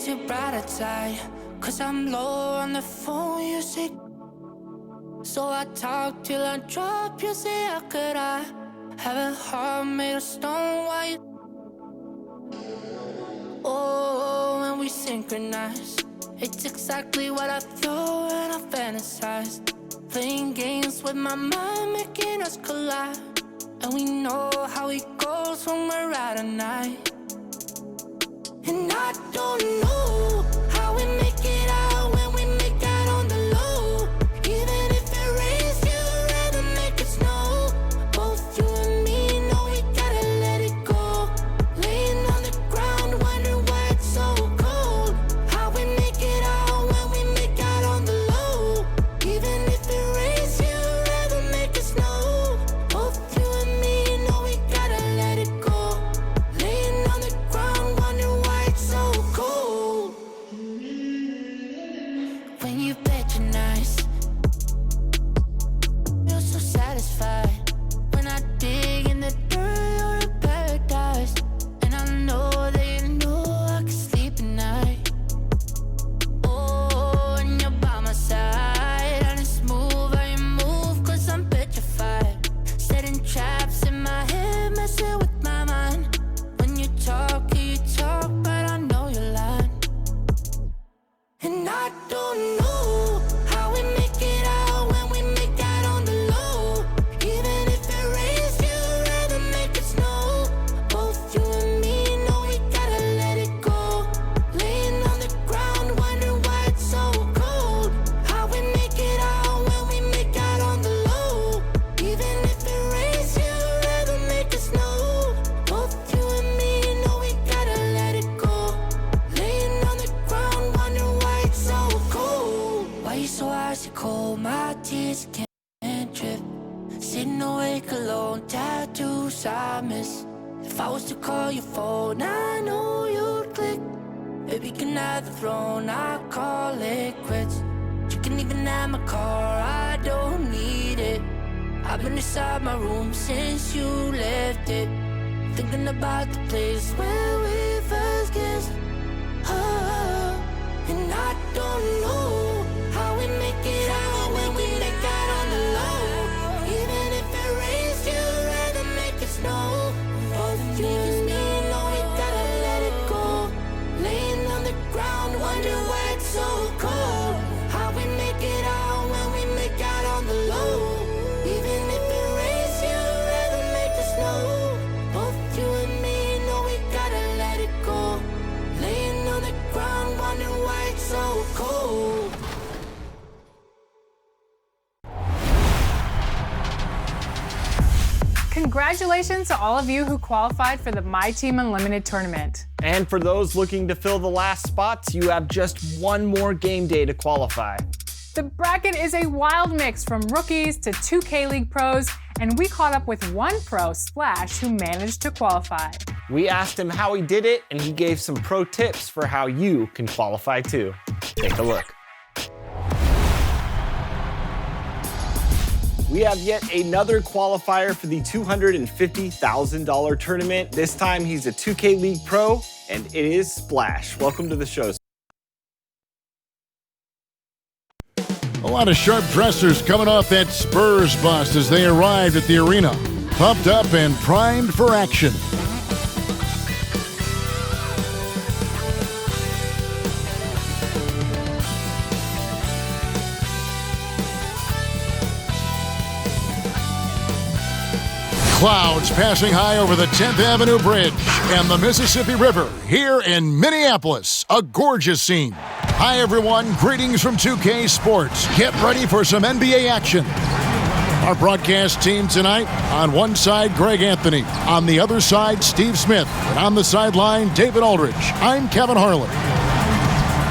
makes it brighter side. Cause I'm low on the phone, you say. So I talk till I drop, you say, how could I have a heart made of stone? Why you? Oh, when we synchronize, it's exactly what I thought and I fantasized. Playing games with my mind, making us collide. And we know how it goes when we're out at night. And I don't know how we make it out when we make out on the low. Even if it rains, you'd rather make it snow. Both you and me know we gotta let it go. Laying on the ground, wondering why it's so cold. How we make it out when we make out on the low. Even if it rains, you'd rather make it snow. Both you and me know we gotta let it go. Laying on the ground, wondering why it's so cold. When you bet you're nice, you're so satisfied. When I dig in the dirt, you're in paradise. And I know that you know I can sleep at night. Oh, and you're by my side. And it's smooth how you move, cause I'm petrified. Setting traps in my head, messing with my mind. When you talk, but I know you're lying. And I don't know how we make it out when we make out on the low. Even if it rains, you'd rather make it snow. Both you and me know we gotta let it go. Laying on the ground, wondering why it's so cold. How we make it out when we make out on the low. Even if it rains, you'd rather make it snow. Both you and me know we gotta let it go. Laying on the ground, wondering why it's so cold. Why you so icy cold? My tears can't drip. Sitting awake alone, tattoos I miss. If I was to call your phone, I know you'd click. Baby, can I have the throne? I call it quits. You can even have my car, I don't need it. I've been inside my room since you left it. Thinking about the place where we first kissed. Oh, and I don't know how we make it out when we make out on the low. Even if it rains, you'd rather make it snow. Both you and me know we gotta let it go. Laying on the ground, wondering why it's so cold. How we make it out when we make out on the low. Even if it rains, you'd rather make it snow. Both you and me know we gotta let it go. Laying on the ground, wondering why it's so cold. Congratulations to all of you who qualified for the My Team Unlimited tournament. And for those looking to fill the last spots, you have just one more game day to qualify. The bracket is a wild mix from rookies to 2K League pros, and we caught up with one pro, Splash, who managed to qualify. We asked him how he did it, and he gave some pro tips for how you can qualify too. Take a look. We have yet another qualifier for the $250,000 tournament. This time he's a 2K League pro, and it is Splash. Welcome to the show. A lot of sharp dressers coming off that Spurs bus as they arrived at the arena, pumped up and primed for action. Clouds passing high over the 10th Avenue Bridge and the Mississippi River here in Minneapolis. A gorgeous scene. Hi, everyone. Greetings from 2K Sports. Get ready for some NBA action. Our broadcast team tonight, on one side, Greg Anthony. On the other side, Steve Smith. And on the sideline, David Aldridge. I'm Kevin Harlan.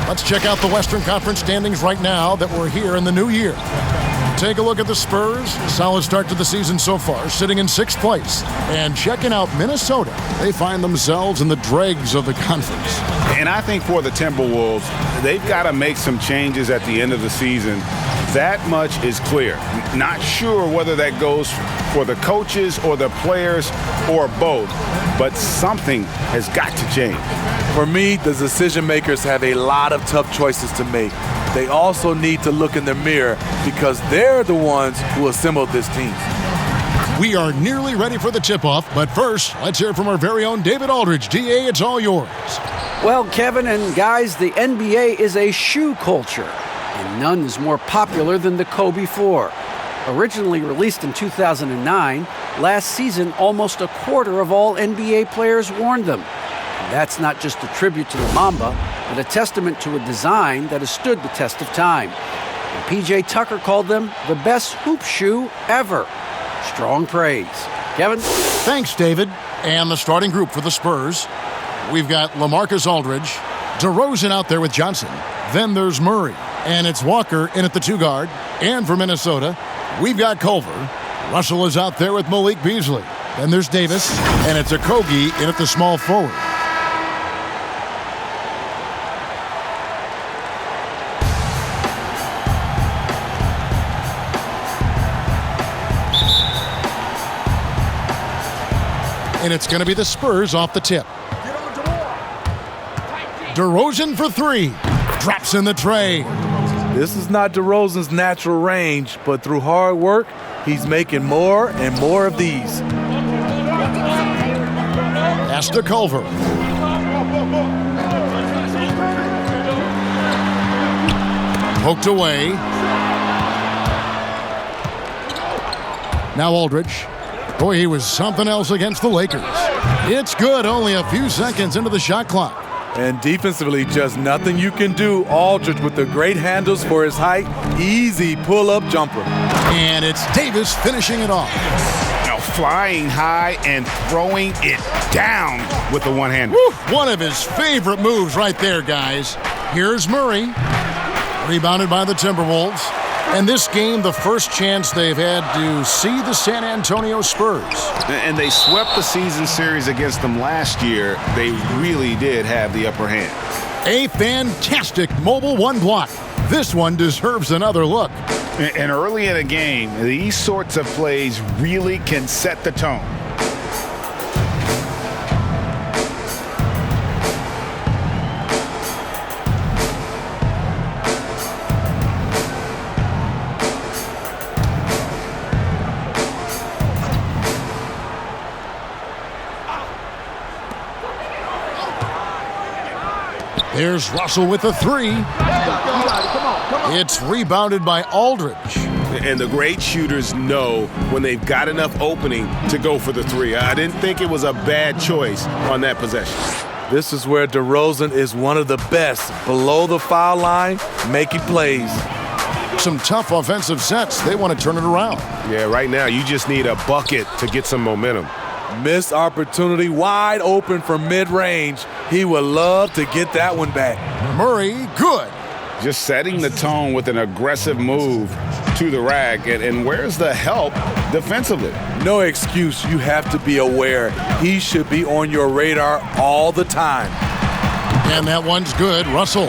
Let's check out the Western Conference standings right now that we're here in the new year. Take a look at the Spurs. Solid start to the season so far, sitting in 6th place. And checking out Minnesota, they find themselves in the dregs of the conference. And I think for the Timberwolves, they've got to make some changes at the end of the season That much is clear. Not sure whether that goes for the coaches or the players or both, but something has got to change. For me, the decision makers have a lot of tough choices to make. They also need to look in the mirror because they're the ones who assembled this team. We are nearly ready for the tip-off, but first, let's hear from our very own David Aldridge. DA, it's all yours. Well, Kevin and guys, the NBA is a shoe culture, and none is more popular than the Kobe 4. Originally released in 2009, last season almost a quarter of all NBA players worn them. And that's not just a tribute to the Mamba, but a testament to a design that has stood the test of time. And PJ Tucker called them the best hoop shoe ever. Strong praise. Kevin? Thanks, David. And the starting group for the Spurs. We've got LaMarcus Aldridge, DeRozan out there with Johnson. Then there's Murray, and it's Walker in at the 2 guard. And for Minnesota, we've got Culver. Russell is out there with Malik Beasley. Then there's Davis, and it's Okogie in at the small forward. And it's going to be the Spurs off the tip. DeRozan for 3. Drops in the tray. This is not DeRozan's natural range, but through hard work, he's making more and more of these. Pass to Culver. Poked away. Now Aldridge. Boy, he was something else against the Lakers. It's good, only a few seconds into the shot clock. And defensively, just nothing you can do. Aldridge with the great handles for his height. Easy pull-up jumper. And it's Davis finishing it off. Now flying high and throwing it down with the one-hander. One of his favorite moves right there, guys. Here's Murray. Rebounded by the Timberwolves. And this game, the first chance they've had to see the San Antonio Spurs. And they swept the season series against them last year. They really did have the upper hand. A fantastic mobile 1 block. This one deserves another look. And early in a game, these sorts of plays really can set the tone. There's Russell with the 3. It's rebounded by Aldridge. And the great shooters know when they've got enough opening to go for the 3. I didn't think it was a bad choice on that possession. This is where DeRozan is one of the best, below the foul line, making plays. Some tough offensive sets. They want to turn it around. Yeah, right now you just need a bucket to get some momentum. Missed opportunity, wide open from mid-range. He would love to get that one back. Murray, good. Just setting the tone with an aggressive move to the rack. And where's the help defensively? No excuse. You have to be aware. He should be on your radar all the time. And that one's good. Russell.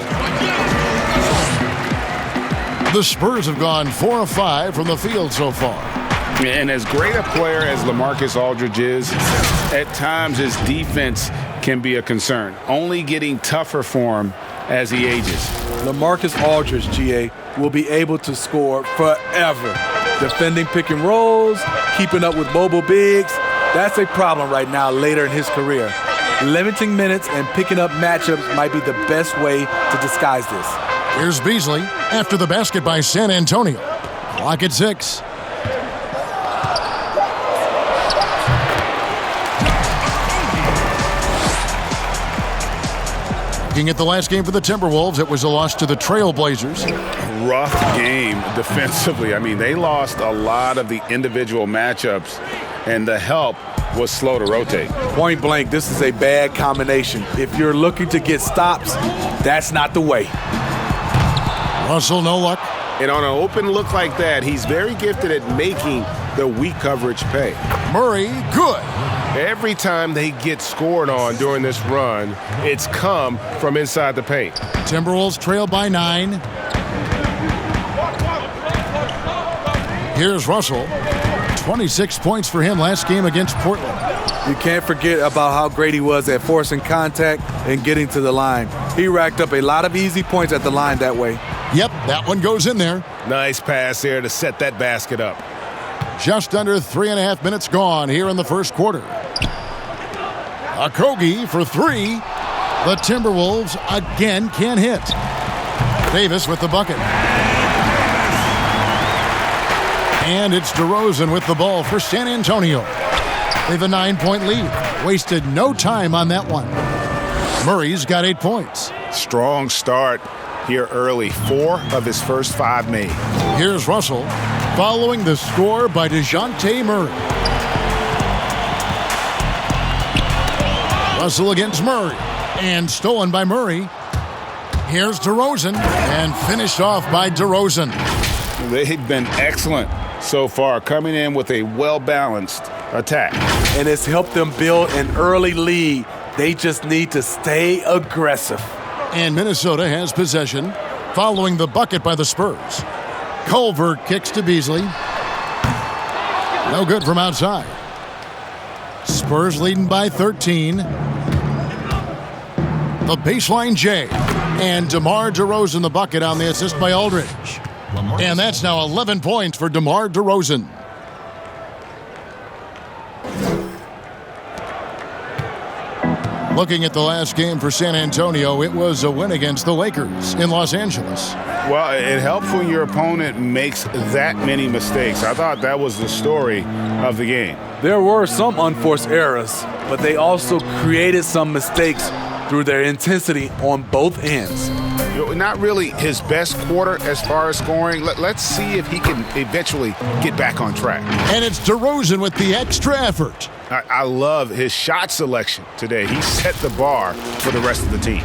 The Spurs have gone 4 of 5 from the field so far. And as great a player as LaMarcus Aldridge is, at times his defense can be a concern, only getting tougher for him as he ages. LaMarcus Aldridge, GA, will be able to score forever. Defending pick and rolls, keeping up with mobile bigs, that's a problem right now later in his career. Limiting minutes and picking up matchups might be the best way to disguise this. Here's Beasley after the basket by San Antonio. Clock at 6. Looking at the last game for the Timberwolves, it was a loss to the Trailblazers. Rough game defensively. I mean, they lost a lot of the individual matchups, and the help was slow to rotate. Point blank, this is a bad combination. If you're looking to get stops, that's not the way. Russell, no luck. And on an open look like that, he's very gifted at making the weak coverage pay. Murray, good. Every time they get scored on during this run, it's come from inside the paint. Timberwolves trail by 9. Here's Russell. 26 points for him last game against Portland. You can't forget about how great he was at forcing contact and getting to the line. He racked up a lot of easy points at the line that way. Yep, that one goes in there. Nice pass there to set that basket up. Just under 3.5 minutes gone here in the first quarter. Okogie for three. The Timberwolves again can't hit. Davis with the bucket. And it's DeRozan with the ball for San Antonio. They have a 9-point lead. Wasted no time on that one. Murray's got 8 points. Strong start here early. 4 of his first 5 made. Here's Russell following the score by Dejounte Murray. Russell against Murray. And stolen by Murray. Here's DeRozan. And finished off by DeRozan. They've been excellent so far, coming in with a well-balanced attack. And it's helped them build an early lead. They just need to stay aggressive. And Minnesota has possession following the bucket by the Spurs. Culver kicks to Beasley. No good from outside. Spurs leading by 13. The baseline J. And DeMar DeRozan the bucket on the assist by Aldridge. And that's now 11 points for DeMar DeRozan. Looking at the last game for San Antonio, it was a win against the Lakers in Los Angeles. Well, it helps when your opponent makes that many mistakes. I thought that was the story of the game. There were some unforced errors, but they also created some mistakes through their intensity on both ends. Not really his best quarter as far as scoring. Let's see if he can eventually get back on track. And it's DeRozan with the extra effort. I love his shot selection today. He set the bar for the rest of the team.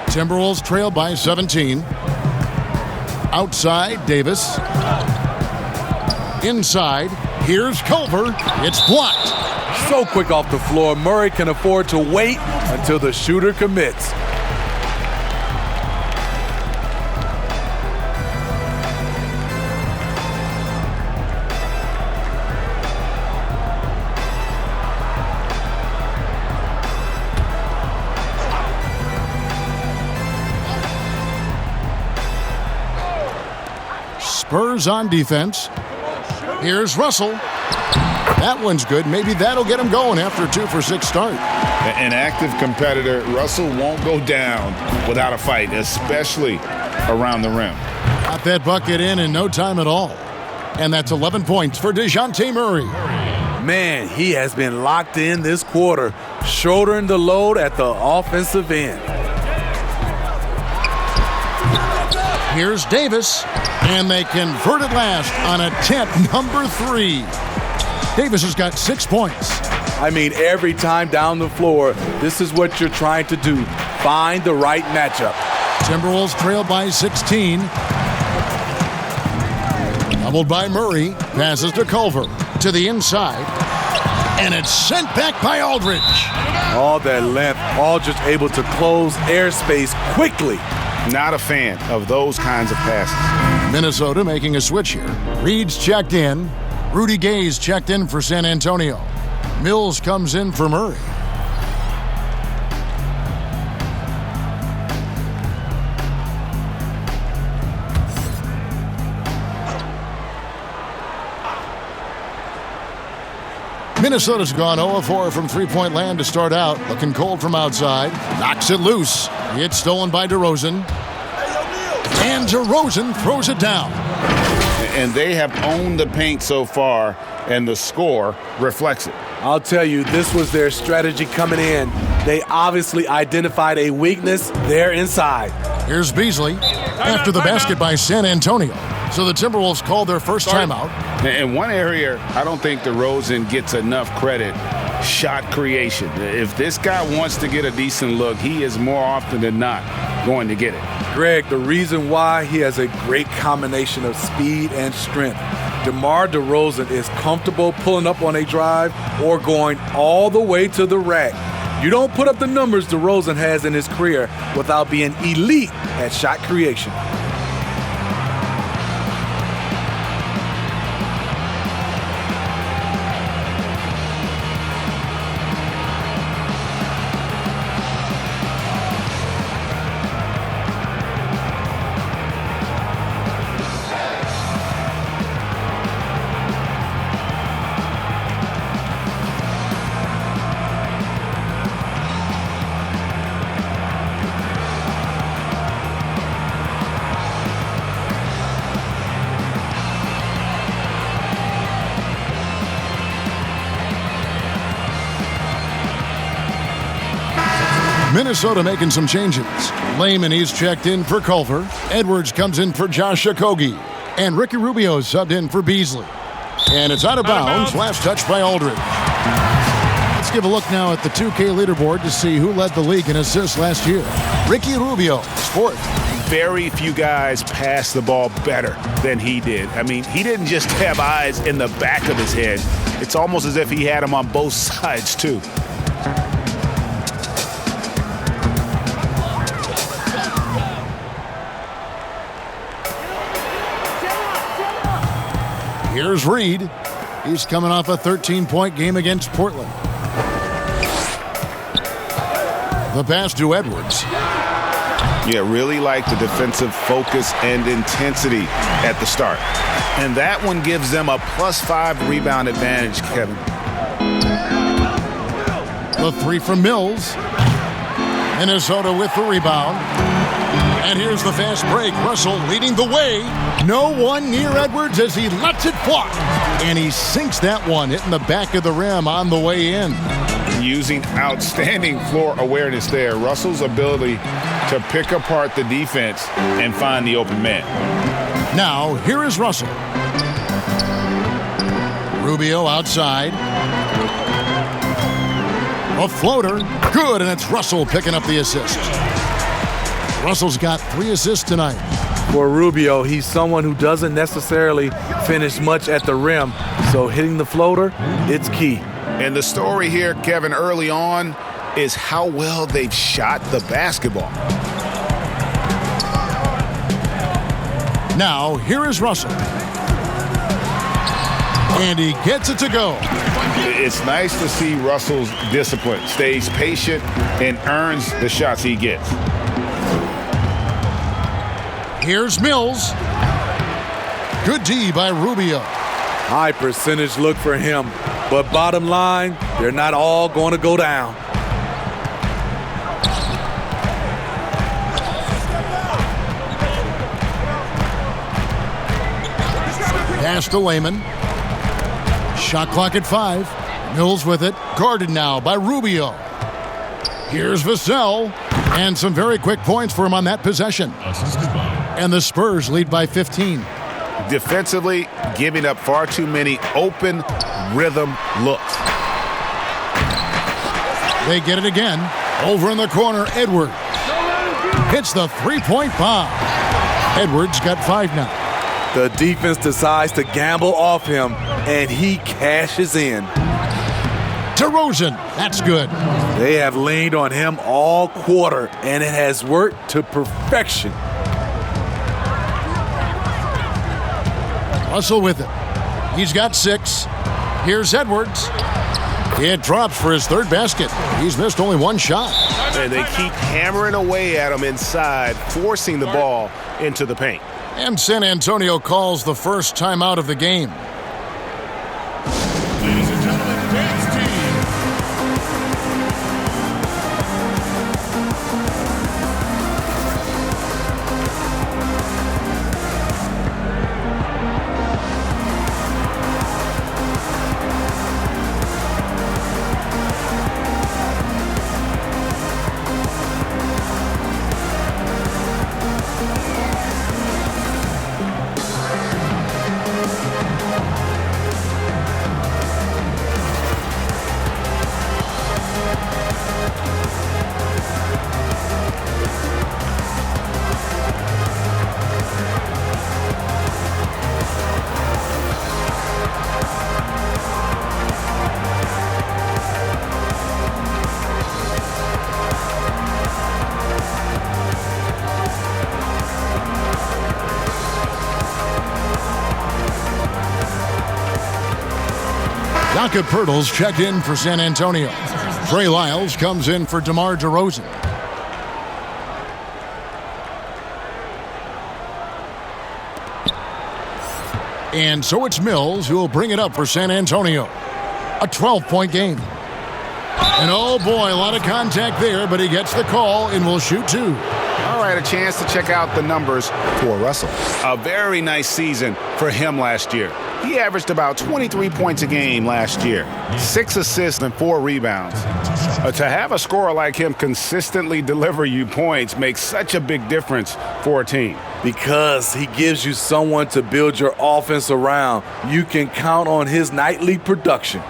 Timberwolves trail by 17. Outside, Davis. Inside, here's Culver. It's blocked. So quick off the floor, Murray can afford to wait until the shooter commits. Spurs on defense. Here's Russell. That one's good. Maybe that'll get him going after a 2-for-6 start. An active competitor, Russell won't go down without a fight, especially around the rim. Got that bucket in no time at all. And that's 11 points for Dejounte Murray. Man, he has been locked in this quarter, shouldering the load at the offensive end. Here's Davis, and they convert at last on attempt number 3. Davis has got 6 points. I mean, every time down the floor, this is what you're trying to do. Find the right matchup. Timberwolves trail by 16. Doubled by Murray. Passes to Culver. To the inside. And it's sent back by Aldridge. All that length, Aldridge able to close airspace quickly. Not a fan of those kinds of passes. Minnesota making a switch here. Reed's checked in. Rudy Gay's checked in for San Antonio. Mills comes in for Murray. Minnesota's gone 0-4 from three-point land to start out. Looking cold from outside. Knocks it loose. It's stolen by DeRozan. And DeRozan throws it down. And they have owned the paint so far, and the score reflects it. I'll tell you, this was their strategy coming in. They obviously identified a weakness there inside. Here's Beasley after the basket by San Antonio. So the Timberwolves call their first timeout. In one area, I don't think DeRozan gets enough credit, shot creation. If this guy wants to get a decent look, he is more often than not going to get it. Greg, the reason why he has a great combination of speed and strength. DeMar DeRozan is comfortable pulling up on a drive or going all the way to the rack. You don't put up the numbers DeRozan has in his career without being elite at shot creation. Minnesota making some changes. Layman, he's checked in for Culver. Edwards comes in for Josh Okogie. And Ricky Rubio subbed in for Beasley. And it's out of bounds. Last touch by Aldridge. Let's give a look now at the 2K leaderboard to see who led the league in assists last year. Ricky Rubio, fourth. Very few guys pass the ball better than he did. I mean, he didn't just have eyes in the back of his head. It's almost as if he had them on both sides, too. Here's Reed. He's coming off a 13-point game against Portland. The pass to Edwards. Yeah, really like the defensive focus and intensity at the start. And that one gives them a +5 rebound advantage, Kevin. The three from Mills. Minnesota with the rebound. And here's the fast break. Russell leading the way. No one near Edwards as he lets it fly. And he sinks that one, hitting the back of the rim on the way in. Using outstanding floor awareness there. Russell's ability to pick apart the defense and find the open man. Now, here is Russell. Rubio outside. A floater. Good, and it's Russell picking up the assist. Russell's got 3 assists tonight. For Rubio, he's someone who doesn't necessarily finish much at the rim, so hitting the floater, it's key. And the story here, Kevin, early on is how well they've shot the basketball. Now, here is Russell. And he gets it to go. It's nice to see Russell's discipline, stays patient, and earns the shots he gets. Here's Mills. Good D by Rubio. High percentage look for him. But bottom line, they're not all going to go down. Pass to Layman. Shot clock at 5. Mills with it. Guarded now by Rubio. Here's Vassell. And some very quick points for him on that possession. And the Spurs lead by 15. Defensively, giving up far too many open rhythm looks. They get it again. Over in the corner, Edwards. Hits the three-point bomb. Edwards got 5 now. The defense decides to gamble off him, and he cashes in. DeRozan, that's good. They have leaned on him all quarter, and it has worked to perfection. Russell with it. He's got 6. Here's Edwards. It drops for his 3rd basket. He's missed only 1 shot. And they keep hammering away at him inside, forcing the ball into the paint. And San Antonio calls the first timeout of the game. Ladies and gentlemen, dance team. Jakob Poeltl's checked in for San Antonio. Trey Lyles comes in for DeMar DeRozan. And so it's Mills who will bring it up for San Antonio. A 12-point game. And oh boy, a lot of contact there, but he gets the call and will shoot 2. All right, a chance to check out the numbers for Russell. A very nice season for him last year. He averaged about 23 points a game last year, 6 assists and 4 rebounds. To have a scorer like him consistently deliver you points makes such a big difference for a team. Because he gives you someone to build your offense around. You can count on his nightly production.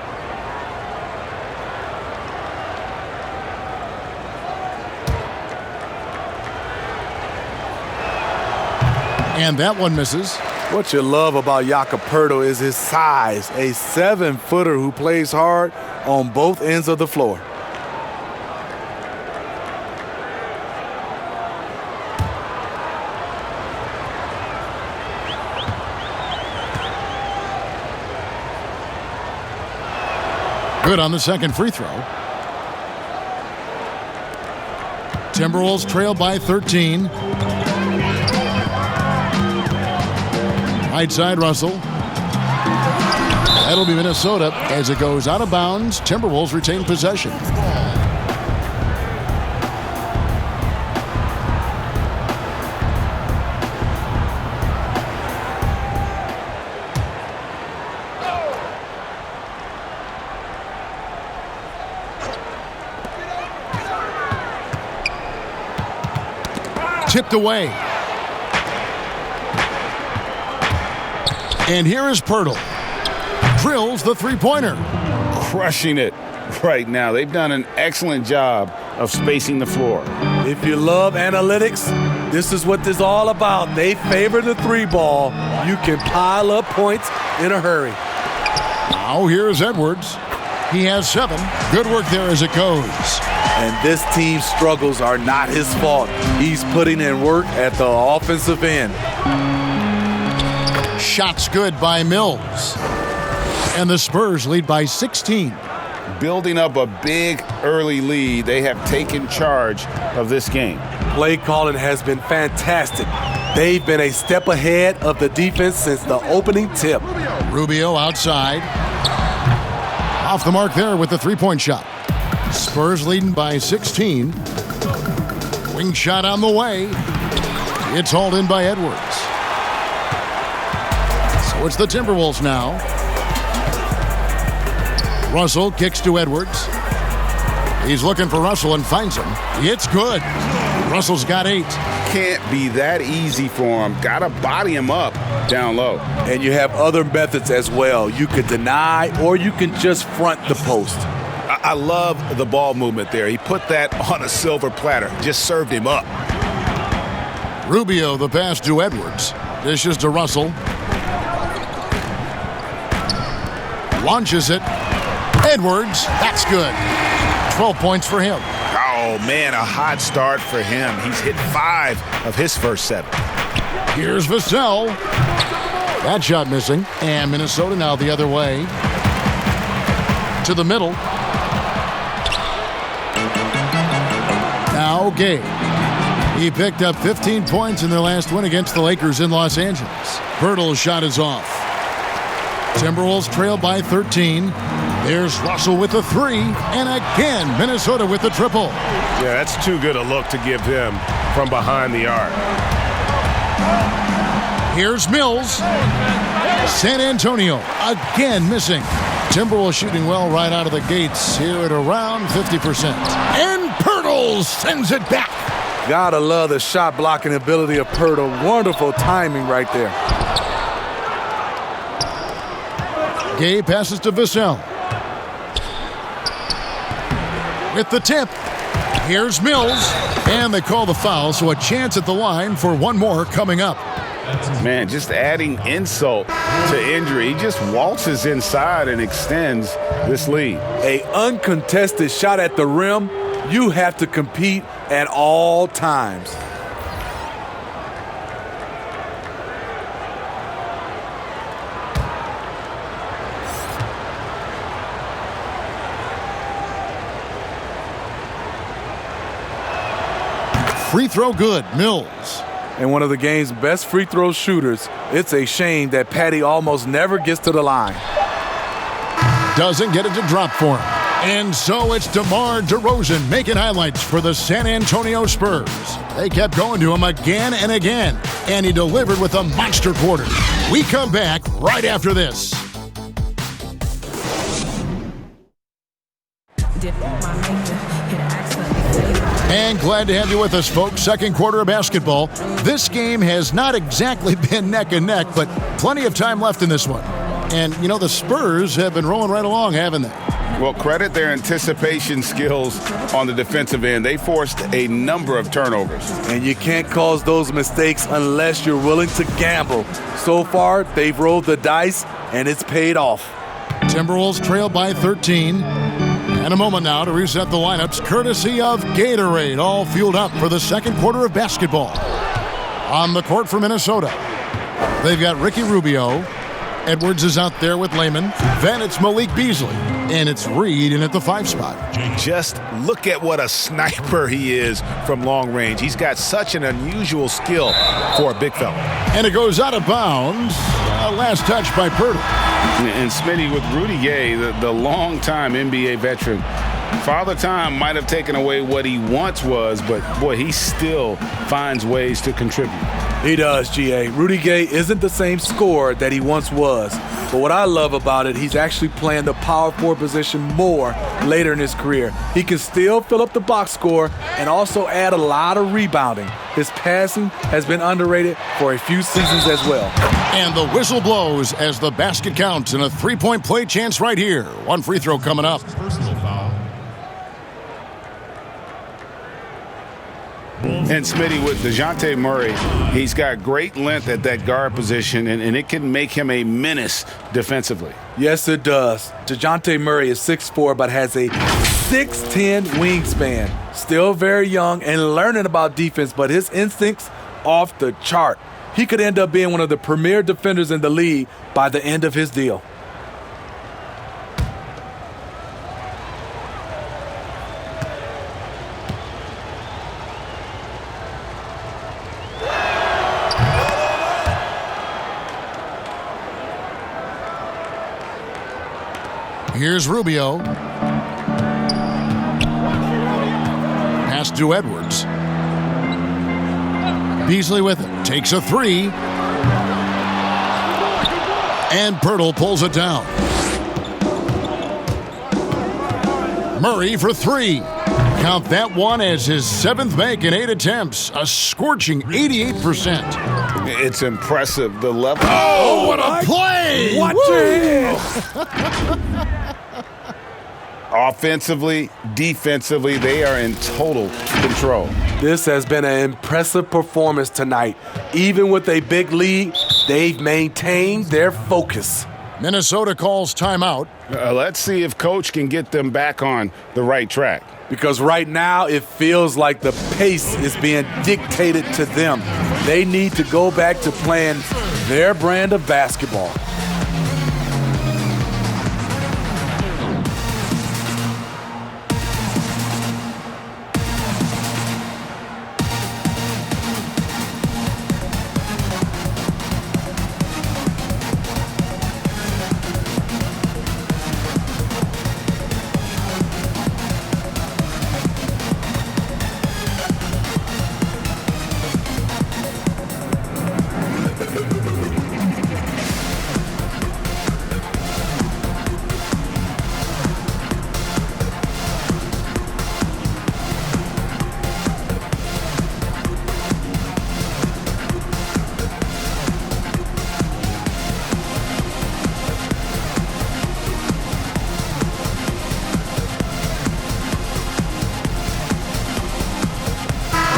And that one misses. What you love about Jakob Poeltl is his size, a 7-footer who plays hard on both ends of the floor. Good on the second free throw. Timberwolves trail by 13. Right side, Russell. That'll be Minnesota as it goes out of bounds. Timberwolves retain possession. Tipped away. And here is Poeltl. Drills the three-pointer. Crushing it right now. They've done an excellent job of spacing the floor. If you love analytics, this is what this is all about. They favor the three ball. You can pile up points in a hurry. Now here's Edwards. He has 7. Good work there as it goes. And this team's struggles are not his fault. He's putting in work at the offensive end. Shots good by Mills. And the Spurs lead by 16. Building up a big early lead, they have taken charge of this game. Play calling has been fantastic. They've been a step ahead of the defense since the opening tip. Rubio outside. Off the mark there with the three-point shot. Spurs leading by 16. Wing shot on the way. It's hauled in by Edwards. So it's the Timberwolves now. Russell kicks to Edwards. He's looking for Russell and finds him. It's good. Russell's got 8. Can't be that easy for him. Gotta body him up down low. And you have other methods as well. You could deny or you can just front the post. I love the ball movement there. He put that on a silver platter. Just served him up. Rubio the pass to Edwards. Dishes to Russell. Launches it. Edwards, that's good. 12 points for him. Oh, man, a hot start for him. He's hit 5 of his first 7. Here's Vassell. That shot missing. And Minnesota now the other way. To the middle. Now Gabe. He picked up 15 points in their last win against the Lakers in Los Angeles. Poeltl's shot is off. Timberwolves trail by 13. There's Russell with the 3. And again, Minnesota with the triple. Yeah, that's too good a look to give him from behind the arc. Here's Mills. San Antonio again missing. Timberwolves shooting well right out of the gates here at around 50%. And Poeltl sends it back. Gotta love the shot blocking ability of Poeltl. Wonderful timing right there. Gay passes to Vassell. With the tip. Here's Mills. And they call the foul, so a chance at the line for one more coming up. Man, just adding insult to injury. He just waltzes inside and extends this lead. A uncontested shot at the rim. You have to compete at all times. Free throw good, Mills. And one of the game's best free throw shooters. It's a shame that Patty almost never gets to the line. Doesn't get it to drop for him. And so it's DeMar DeRozan making highlights for the San Antonio Spurs. They kept going to him again and again, and he delivered with a monster quarter. We come back right after this. And glad to have you with us, folks. Second quarter of basketball. This game has not exactly been neck and neck, but plenty of time left in this one. And, you know, the Spurs have been rolling right along, haven't they? Well, credit their anticipation skills on the defensive end. They forced a number of turnovers. And you can't cause those mistakes unless you're willing to gamble. So far, they've rolled the dice, and it's paid off. Timberwolves trail by 13. And a moment now to reset the lineups, courtesy of Gatorade, all fueled up for the second quarter of basketball. On the court for Minnesota, they've got Ricky Rubio. Edwards is out there with Layman. Then it's Malik Beasley. And it's Reed in at the 5 spot. Just look at what a sniper he is from long range. He's got such an unusual skill for a big fella. And it goes out of bounds. Last touch by Purtle. And Smitty, with Rudy Gay, the longtime NBA veteran, Father Time might have taken away what he once was, but boy, he still finds ways to contribute. He does, G.A. Rudy Gay isn't the same scorer that he once was. But what I love about it, he's actually playing the power forward position more later in his career. He can still fill up the box score and also add a lot of rebounding. His passing has been underrated for a few seasons as well. And the whistle blows as the basket counts and a three-point play chance right here. One free throw coming up. And Smitty, with Dejounte Murray, he's got great length at that guard position, and it can make him a menace defensively. Yes, it does. Dejounte Murray is 6'4", but has a 6'10" wingspan. Still very young and learning about defense, but his instincts off the chart. He could end up being one of the premier defenders in the league by the end of his deal. Here's Rubio. Pass to Edwards. Beasley with it. Takes a three. And Pirtle pulls it down. Murray for three. Count that one as his 7th make in 8 attempts. A scorching 88%. It's impressive, the level. Oh, what a play! Watch it! Offensively, defensively, they are in total control. This has been an impressive performance tonight. Even with a big lead, they've maintained their focus. Minnesota calls timeout. Let's see if Coach can get them back on the right track. Because right now it feels like the pace is being dictated to them. They need to go back to playing their brand of basketball.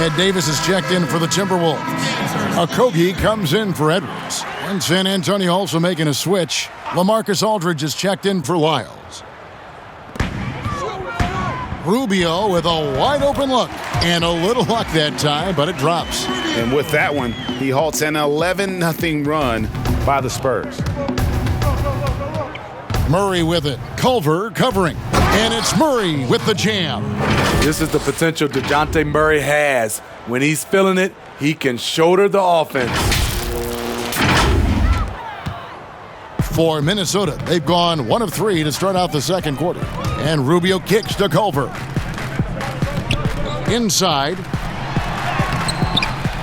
Ed Davis is checked in for the Timberwolves. Okogie comes in for Edwards. And San Antonio also making a switch. LaMarcus Aldridge is checked in for Lyles. Rubio with a wide open look. And a little luck that time, but it drops. And with that one, he halts an 11-0 run by the Spurs. Murray with it. Culver covering. And it's Murray with the jam. This is the potential Dejounte Murray has. When he's feeling it, he can shoulder the offense. For Minnesota, they've gone 1 of 3 to start out the second quarter. And Rubio kicks to Culver. Inside.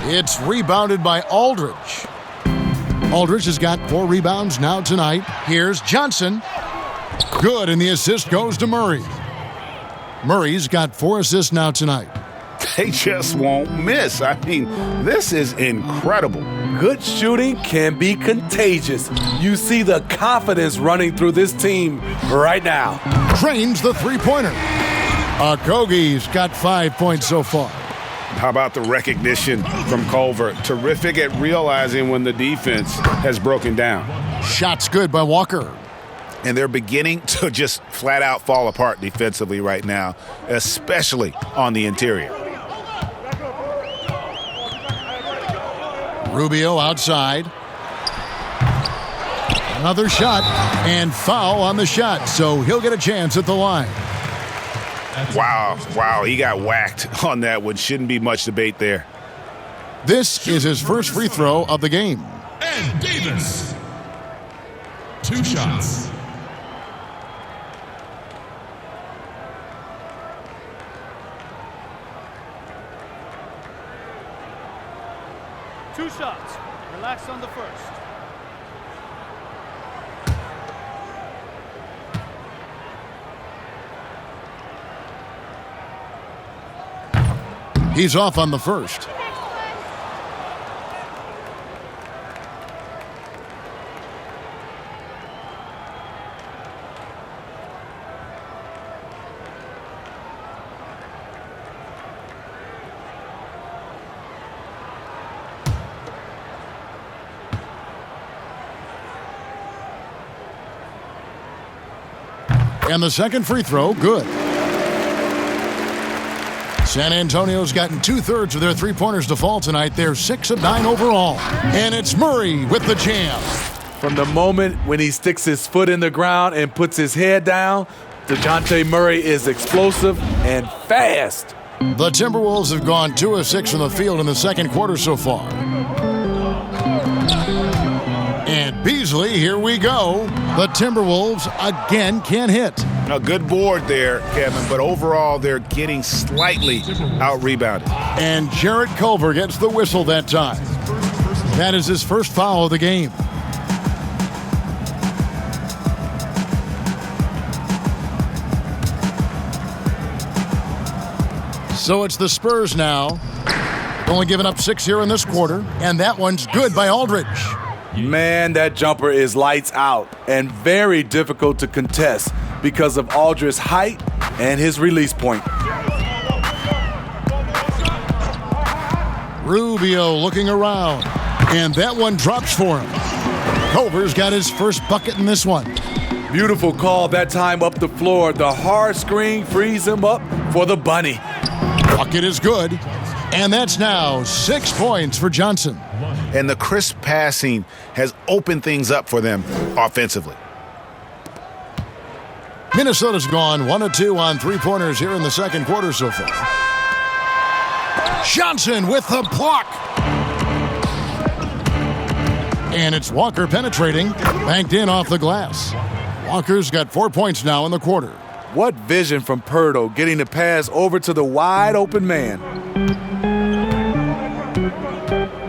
It's rebounded by Aldridge. Aldridge has got 4 rebounds now tonight. Here's Johnson. Good, and the assist goes to Murray. Murray's got 4 assists now tonight. They just won't miss. I mean, this is incredible. Good shooting can be contagious. You see the confidence running through this team right now. Trains the three-pointer. Okogie's got 5 points so far. How about the recognition from Culver? Terrific at realizing when the defense has broken down. Shot's good by Walker. And they're beginning to just flat out fall apart defensively right now, especially on the interior. Rubio outside. Another shot and foul on the shot, so he'll get a chance at the line. Wow, he got whacked on that one. Shouldn't be much debate there. This is his first free throw of the game. And Davis. 2 shots. Two shots. Relax on the first. He's off on the first. And the second free throw, good. San Antonio's gotten 2/3 of their three-pointers to fall tonight. They're 6 of 9 overall. And it's Murray with the jam. From the moment when he sticks his foot in the ground and puts his head down, Dejounte Murray is explosive and fast. The Timberwolves have gone 2 of 6 from the field in the second quarter so far. And Beasley, here we go. The Timberwolves again can't hit. A good board there, Kevin, but overall they're getting slightly out-rebounded. And Jarrett Culver gets the whistle that time. That is his first foul of the game. So it's the Spurs now. Only giving up 6 here in this quarter, and that one's good by Aldridge. Man, that jumper is lights out and very difficult to contest because of Aldridge's height and his release point. Rubio looking around, and that one drops for him. Culver's got his first bucket in this one. Beautiful call that time up the floor. The hard screen frees him up for the bunny. Bucket is good, and that's now 6 points for Johnson. And the crisp passing has opened things up for them offensively. Minnesota's gone 1 of 2 on three-pointers here in the second quarter so far. Johnson with the block. And it's Walker penetrating, banked in off the glass. Walker's got 4 points now in the quarter. What vision from Pirtle, getting the pass over to the wide-open man.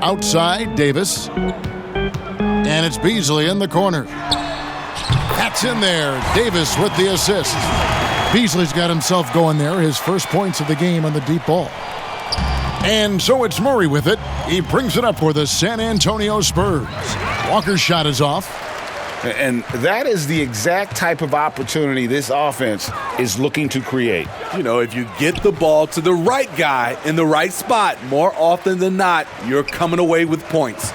Outside, Davis. And it's Beasley in the corner. That's in there. Davis with the assist. Beasley's got himself going there, his first points of the game on the deep ball. And so it's Murray with it. He brings it up for the San Antonio Spurs. Walker's shot is off. And that is the exact type of opportunity this offense is looking to create. You know, if you get the ball to the right guy in the right spot, more often than not, you're coming away with points.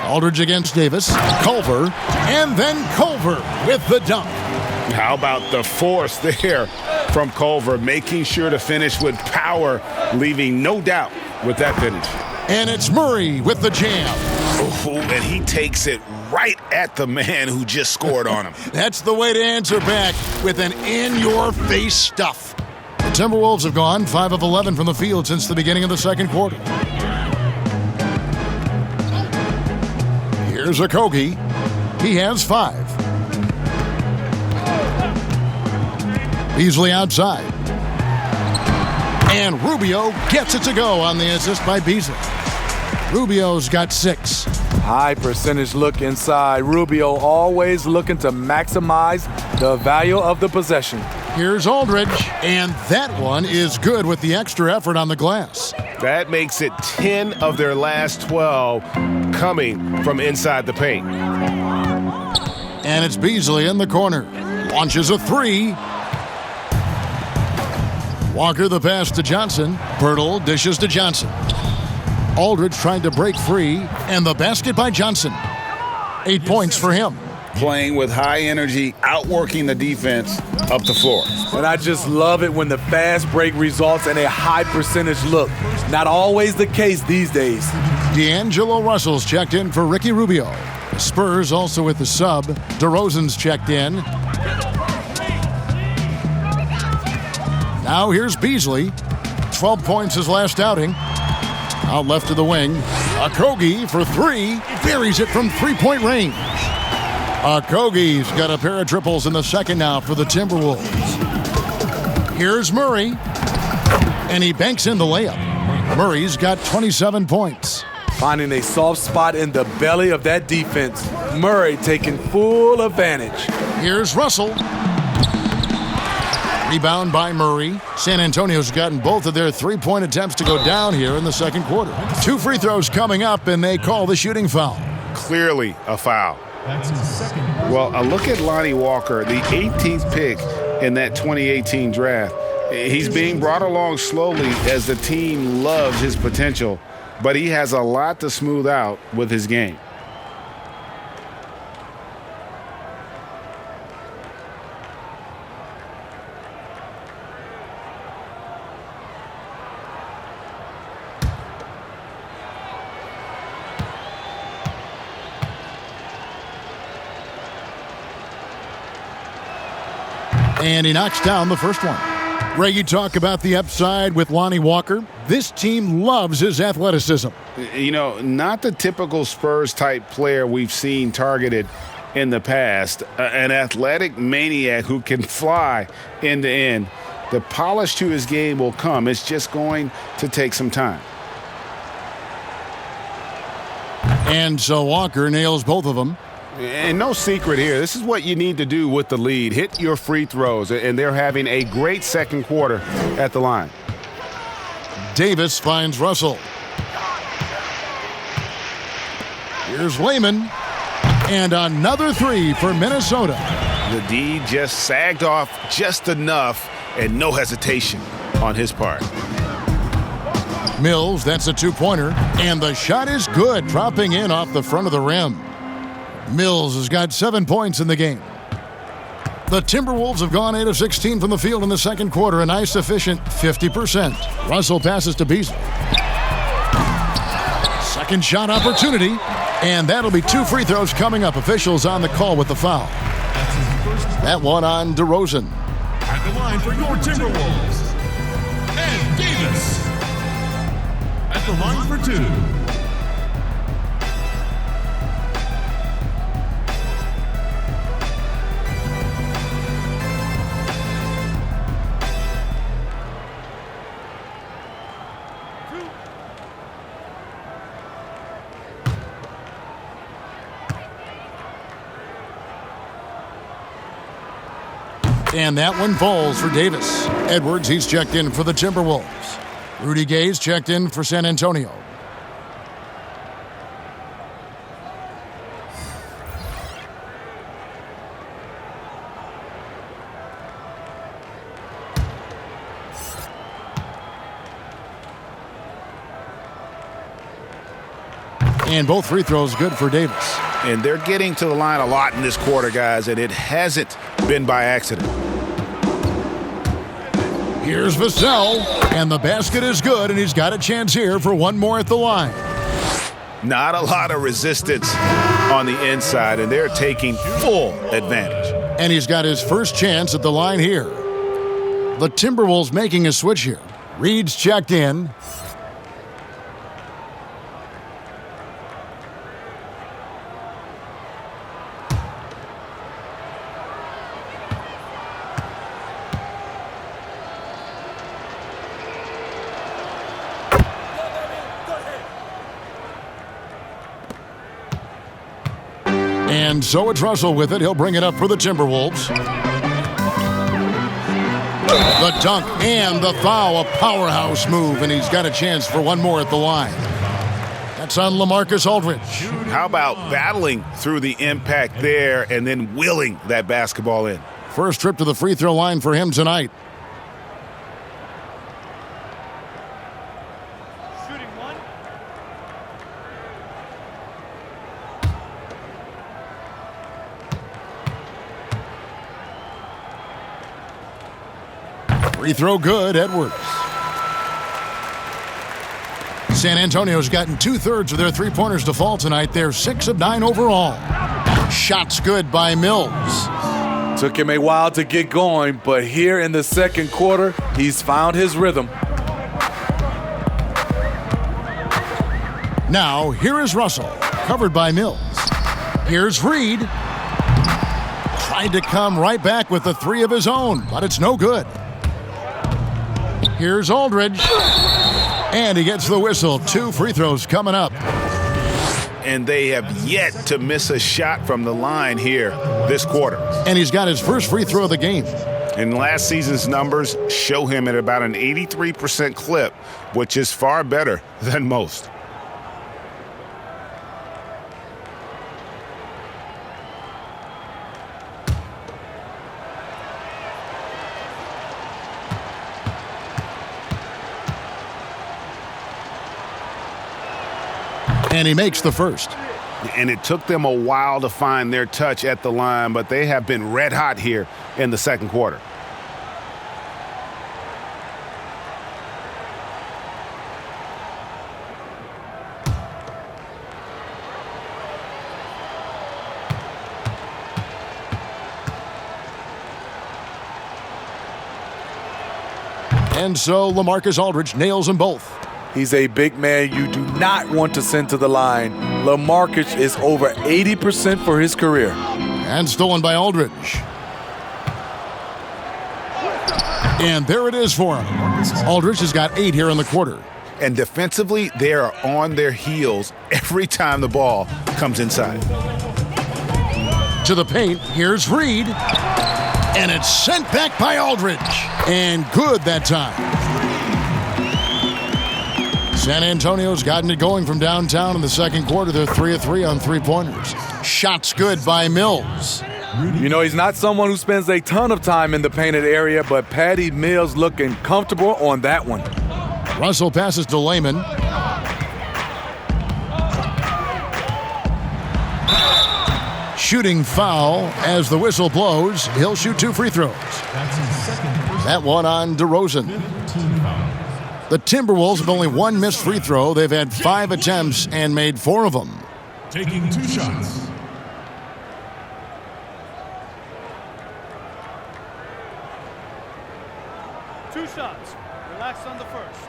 Aldridge against Davis. Culver. And then Culver with the dunk. How about the force there from Culver, making sure to finish with power, leaving no doubt with that finish. And it's Murray with the jam. Ooh, and he takes it right at the man who just scored on him. That's the way to answer back, with an in-your-face stuff. The Timberwolves have gone 5 of 11 from the field since the beginning of the second quarter. Here's Okogie. He has 5. Beasley outside. And Rubio gets it to go on the assist by Beasley. Rubio's got 6. High percentage look inside. Rubio always looking to maximize the value of the possession. Here's Aldridge, and that one is good with the extra effort on the glass. That makes it 10 of their last 12 coming from inside the paint. And it's Beasley in the corner. Launches a 3. Walker the pass to Johnson. Pirtle dishes to Johnson. Aldridge trying to break free, and the basket by Johnson. 8 points for him. Playing with high energy, outworking the defense up the floor. And I just love it when the fast break results in a high percentage look. Not always the case these days. D'Angelo Russell's checked in for Ricky Rubio. The Spurs also with the sub. DeRozan's checked in. Now here's Beasley. 12 points his last outing. Out left to the wing. Okogie for 3. Buries it from three-point range. Okogie's got a pair of triples in the second now for the Timberwolves. Here's Murray. And he banks in the layup. Murray's got 27 points. Finding a soft spot in the belly of that defense. Murray taking full advantage. Here's Russell. Rebound by Murray. San Antonio's gotten both of their three-point attempts to go down here in the second quarter. 2 free throws coming up, and they call the shooting foul. Clearly a foul. Well, a look at Lonnie Walker, the 18th pick in that 2018 draft. He's being brought along slowly as the team loves his potential, but he has a lot to smooth out with his game. And he knocks down the first one. Ray, you talk about the upside with Lonnie Walker. This team loves his athleticism. You know, not the typical Spurs-type player we've seen targeted in the past. An athletic maniac who can fly end to end. The polish to his game will come. It's just going to take some time. And so Walker nails both of them. And no secret here. This is what you need to do with the lead. Hit your free throws. And they're having a great second quarter at the line. Davis finds Russell. Here's Layman. And another 3 for Minnesota. The D just sagged off just enough and no hesitation on his part. Mills, that's a 2-pointer. And the shot is good, dropping in off the front of the rim. Mills has got 7 points in the game. The Timberwolves have gone 8 of 16 from the field in the second quarter, a nice efficient 50%. Russell passes to Beasley. Second shot opportunity, and that'll be 2 free throws coming up. Officials on the call with the foul. That one on DeRozan. At the line for your Timberwolves, Ed Davis. At the line for 2. And that one falls for Davis. Edwards, he's checked in for the Timberwolves. Rudy Gay's checked in for San Antonio. And both free throws good for Davis. And they're getting to the line a lot in this quarter, guys, and it hasn't been by accident. Here's Vassell, and the basket is good, and he's got a chance here for one more at the line. Not a lot of resistance on the inside, and they're taking full advantage. And he's got his first chance at the line here. The Timberwolves making a switch here. Reed's checked in. And so it's Russell with it. He'll bring it up for the Timberwolves. The dunk and the foul, a powerhouse move, and he's got a chance for one more at the line. That's on LaMarcus Aldridge. How about battling through the impact there and then willing that basketball in? First trip to the free throw line for him tonight. Shooting one. Free throw good, Edwards. San Antonio's gotten 2/3 of their three-pointers to fall tonight. They're 6 of 9 overall. Shots good by Mills. Took him a while to get going, but here in the second quarter, he's found his rhythm. Now, here is Russell, covered by Mills. Here's Reed. Tried to come right back with the three of his own, but it's no good. Here's Aldridge. And he gets the whistle. 2 free throws coming up. And they have yet to miss a shot from the line here this quarter. And he's got his first free throw of the game. And last season's numbers show him at about an 83% clip, which is far better than most. And he makes the first. And it took them a while to find their touch at the line, but they have been red hot here in the second quarter. And so LaMarcus Aldridge nails them both. He's a big man you do not want to send to the line. LaMarcus is over 80% for his career. And stolen by Aldridge. And there it is for him. Aldridge has got 8 here in the quarter. And defensively, they are on their heels every time the ball comes inside. To the paint, here's Reed. And it's sent back by Aldridge. And good that time. San Antonio's gotten it going from downtown in the second quarter. They're 3 of 3 on three-pointers. Shots good by Mills. You know, he's not someone who spends a ton of time in the painted area, but Patty Mills looking comfortable on that one. Russell passes to Layman. Shooting foul as the whistle blows. He'll shoot 2 free throws. That one on DeRozan. The Timberwolves have only 1 missed free throw. They've had 5 attempts and made 4 of them. Taking 2 shots. Two shots. Relax on the first.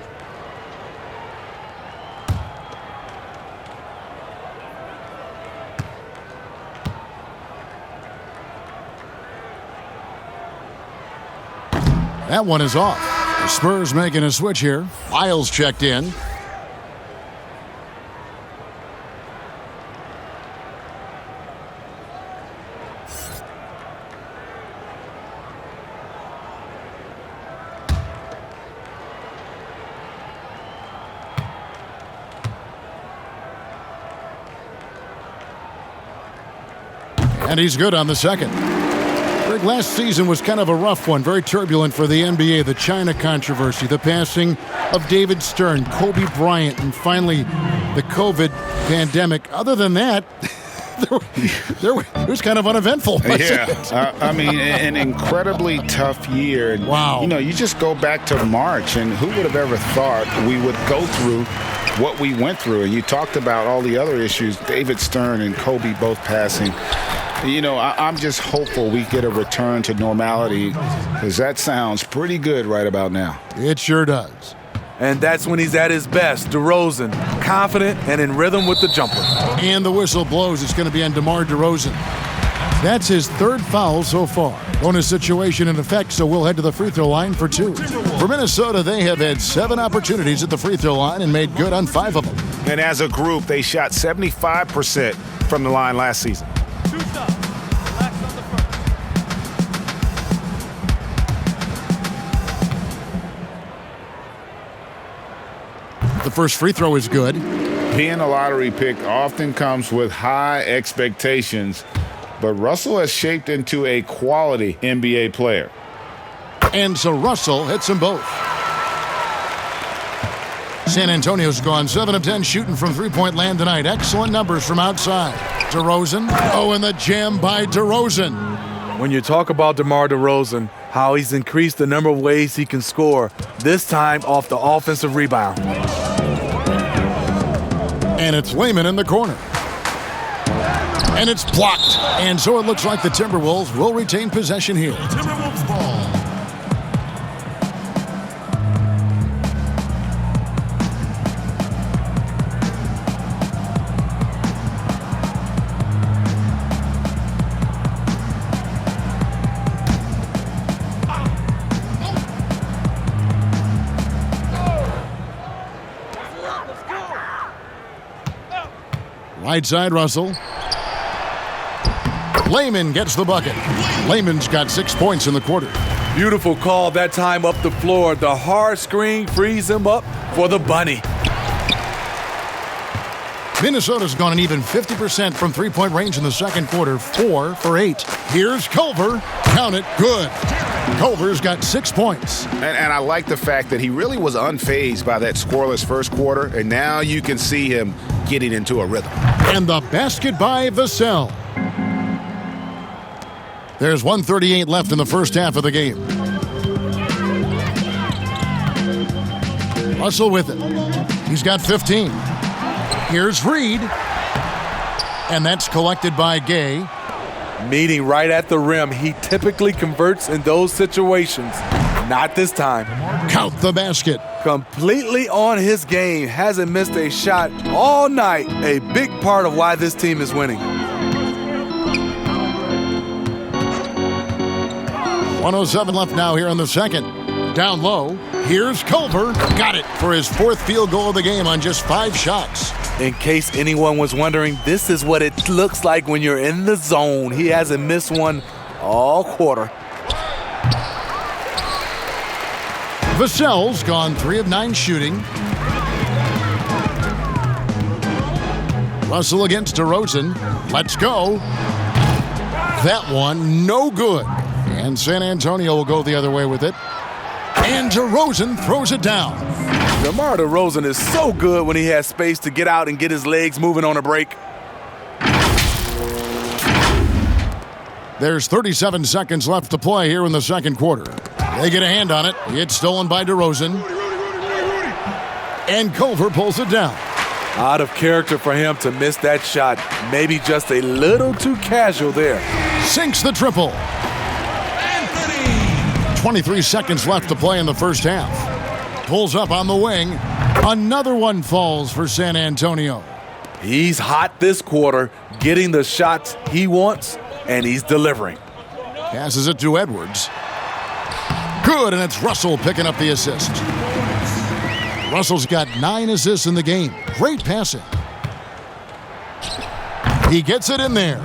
That one is off. The Spurs making a switch here. Miles checked in. And he's good on the second. Last season was kind of a rough one, very turbulent for the NBA. The China controversy, the passing of David Stern, Kobe Bryant, and finally the COVID pandemic. Other than that, it was kind of uneventful. Yeah, I mean, an incredibly tough year. Wow. You know, you just go back to March, and who would have ever thought we would go through what we went through? And you talked about all the other issues, David Stern and Kobe both passing. You know, I'm just hopeful we get a return to normality, because that sounds pretty good right about now. It sure does. And that's when he's at his best. DeRozan, confident and in rhythm with the jumper. And the whistle blows. It's going to be on DeMar DeRozan. That's his 3rd foul so far. Bonus situation in effect, so we'll head to the free throw line for 2. For Minnesota, they have had 7 opportunities at the free throw line and made good on 5 of them. And as a group, they shot 75% from the line last season. 2 shots. first free throw is good. Being a lottery pick often comes with high expectations, but Russell has shaped into a quality NBA player. And so Russell hits them both. San Antonio's gone 7 of 10 shooting from three-point land tonight. Excellent numbers from outside. DeRozan. Oh, and the jam by DeRozan. When you talk about DeMar DeRozan, how he's increased the number of ways he can score, this time off the offensive rebound. And it's Lehman in the corner. And it's blocked. And so it looks like the Timberwolves will retain possession here. Timberwolves ball. Right side, Russell. Lehman gets the bucket. Lehman's got 6 points in the quarter. Beautiful call that time up the floor. The hard screen frees him up for the bunny. Minnesota's gone an even 50% from three-point range in the second quarter, 4 for 8. Here's Culver. Count it, good. Culver's got 6 points. And I like the fact that he really was unfazed by that scoreless first quarter, and now you can see him getting into a rhythm. And the basket by Vassell. There's 1:38 left in the first half of the game. Russell with it. He's got 15. Here's Reed. And that's collected by Gay. Meeting right at the rim. He typically converts in those situations. Not this time. Count the basket. Completely on his game. Hasn't missed a shot all night. A big part of why this team is winning. 1:07 left now here in the second. Down low. Here's Culver. Got it for his 4th field goal of the game on just 5 shots. In case anyone was wondering, this is what it looks like when you're in the zone. He hasn't missed one all quarter. Vassell's gone 3 of 9 shooting. Russell against DeRozan. Let's go. That one, no good. And San Antonio will go the other way with it. And DeRozan throws it down. DeMar DeRozan is so good when he has space to get out and get his legs moving on a break. There's 37 seconds left to play here in the second quarter. They get a hand on it. It's stolen by DeRozan. And Culver pulls it down. Out of character for him to miss that shot. Maybe just a little too casual there. Sinks the triple. 23 seconds left to play in the first half. Pulls up on the wing. Another one falls for San Antonio. He's hot this quarter, getting the shots he wants, and he's delivering. Passes it to Edwards. Good, and it's Russell picking up the assist. Russell's got 9 assists in the game. Great passing. He gets it in there.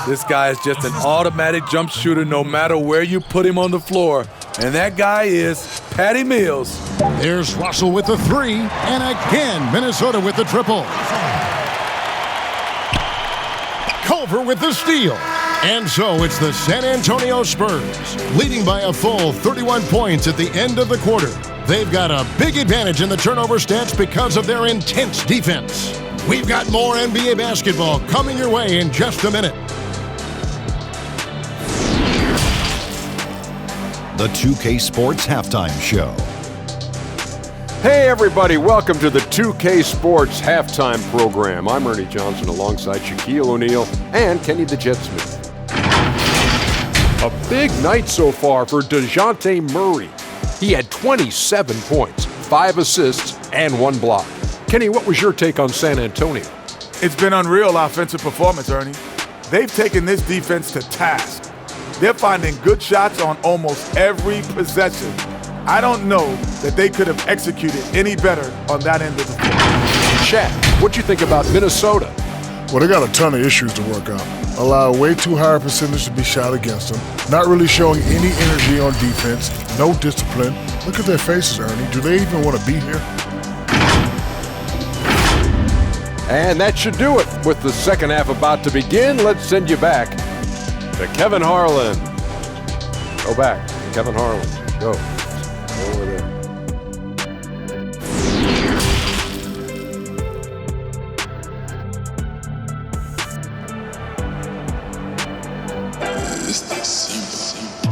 This guy is just an automatic jump shooter no matter where you put him on the floor. And that guy is Patty Mills. There's Russell with the 3, and again, Minnesota with the triple. Culver with the steal. And so it's the San Antonio Spurs, leading by a full 31 points at the end of the quarter. They've got a big advantage in the turnover stats because of their intense defense. We've got more NBA basketball coming your way in just a minute. The 2K Sports Halftime Show. Hey everybody, welcome to the 2K Sports Halftime Program. I'm Ernie Johnson alongside Shaquille O'Neal and Kenny the Jet Smith. A big night so far for Dejounte Murray. He had 27 points, 5 assists, and 1 block. Kenny, what was your take on San Antonio? It's been unreal offensive performance, Ernie. They've taken this defense to task. They're finding good shots on almost every possession. I don't know that they could have executed any better on that end of the floor. Shaq, what'd you think about Minnesota? Well, they got a ton of issues to work out. Allow way too high a percentage to be shot against them. Not really showing any energy on defense. No discipline. Look at their faces, Ernie. Do they even want to be here? And that should do it. With the second half about to begin, let's send you back to Kevin Harlan. Go back. Kevin Harlan. Go over there.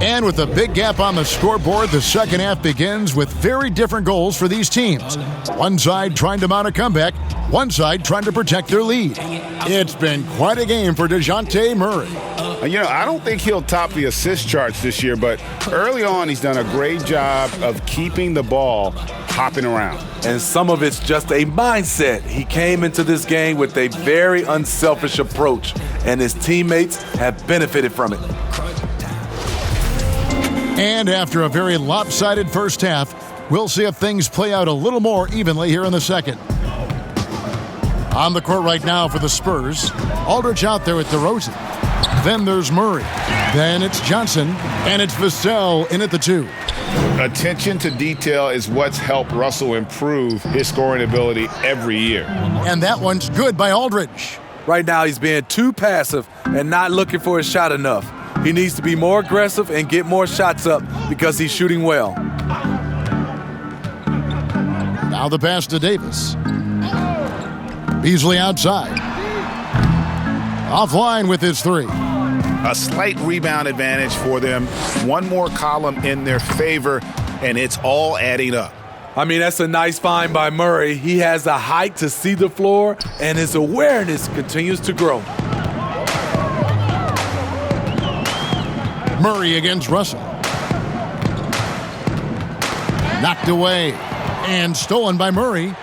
And with a big gap on the scoreboard, the second half begins with very different goals for these teams. One side trying to mount a comeback, one side trying to protect their lead. It's been quite a game for Dejounte Murray. I don't think he'll top the assist charts this year, but early on he's done a great job of keeping the ball hopping around. And some of it's just a mindset. He came into this game with a very unselfish approach, and his teammates have benefited from it. And after a very lopsided first half, we'll see if things play out a little more evenly here in the second. On the court right now for the Spurs, Aldridge out there with DeRozan. Then there's Murray. Then it's Johnson. And it's Vassell in at the 2. Attention to detail is what's helped Russell improve his scoring ability every year. And that one's good by Aldridge. Right now he's being too passive and not looking for his shot enough. He needs to be more aggressive and get more shots up because he's shooting well. Now the pass to Davis. Beasley outside. Offline with his 3. A slight rebound advantage for them. One more column in their favor, and it's all adding up. I mean, that's a nice find by Murray. He has the height to see the floor, and his awareness continues to grow. Murray against Russell. Knocked away and stolen by Murray.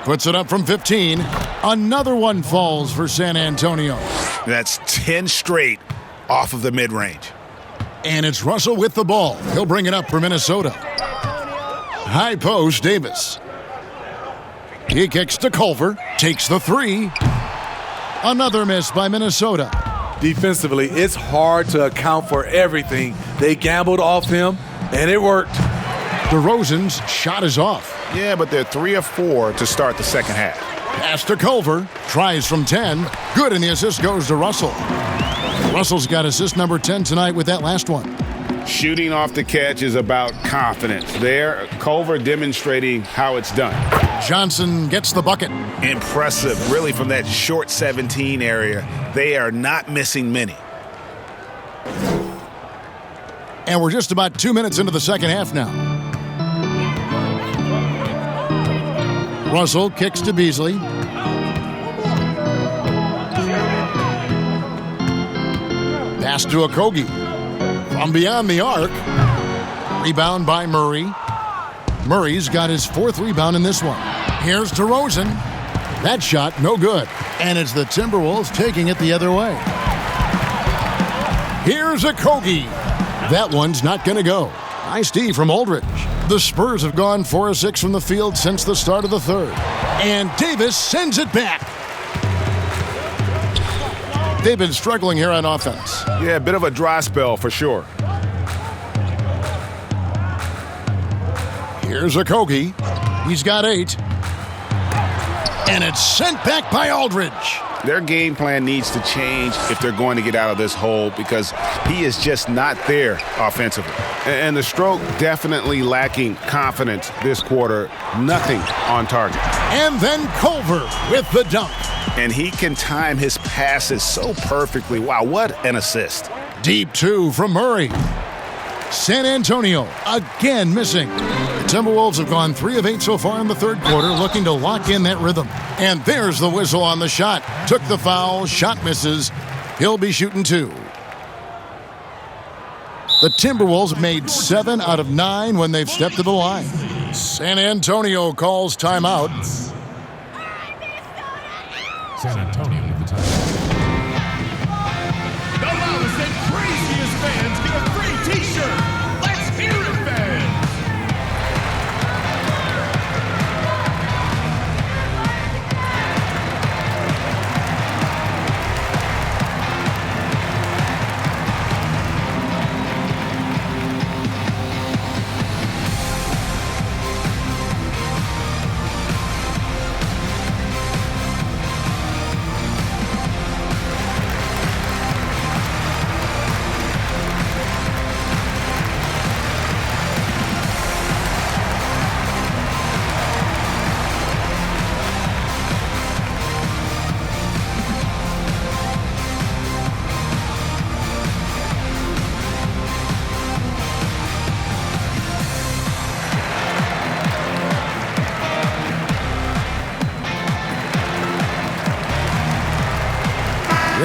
Puts it up from 15. Another one falls for San Antonio. That's 10 straight off of the mid-range. And it's Russell with the ball. He'll bring it up for Minnesota. High post, Davis. He kicks to Culver. Takes the 3. Another miss by Minnesota. Defensively, it's hard to account for everything. They gambled off him, and it worked. DeRozan's shot is off. Yeah, but they're 3 of 4 to start the second half. Pass to Culver. Tries from 10. Good, and the assist goes to Russell. Russell's got assist number 10 tonight with that last one. Shooting off the catch is about confidence. There, Culver demonstrating how it's done. Johnson gets the bucket. Impressive, really, from that short 17 area. They are not missing many. And we're just about 2 minutes into the second half now. Russell kicks to Beasley. Pass to Okogie. From beyond the arc. Rebound by Murray. Murray's got his 4th rebound in this one. Here's DeRozan. That shot, no good. And it's the Timberwolves taking it the other way. Here's Okogie. That one's not going to go. Nice D from Aldridge. The Spurs have gone 4 of 6 from the field since the start of the third. And Davis sends it back. They've been struggling here on offense. Yeah, a bit of a dry spell for sure. Here's Okogie. He's got 8. And it's sent back by Aldridge. Their game plan needs to change if they're going to get out of this hole because he is just not there offensively. And the stroke definitely lacking confidence this quarter. Nothing on target. And then Culver with the dunk. And he can time his passes so perfectly. Wow, what an assist. Deep 2 from Murray. San Antonio again missing. The Timberwolves have gone 3 of 8 so far in the third quarter, looking to lock in that rhythm. And there's the whistle on the shot. Took the foul, shot misses. He'll be shooting 2. The Timberwolves made 7 out of 9 when they've stepped to the line. San Antonio calls timeout. San Antonio at the time. The loudest and craziest fans get a free t-shirt. Let's hear it, fans!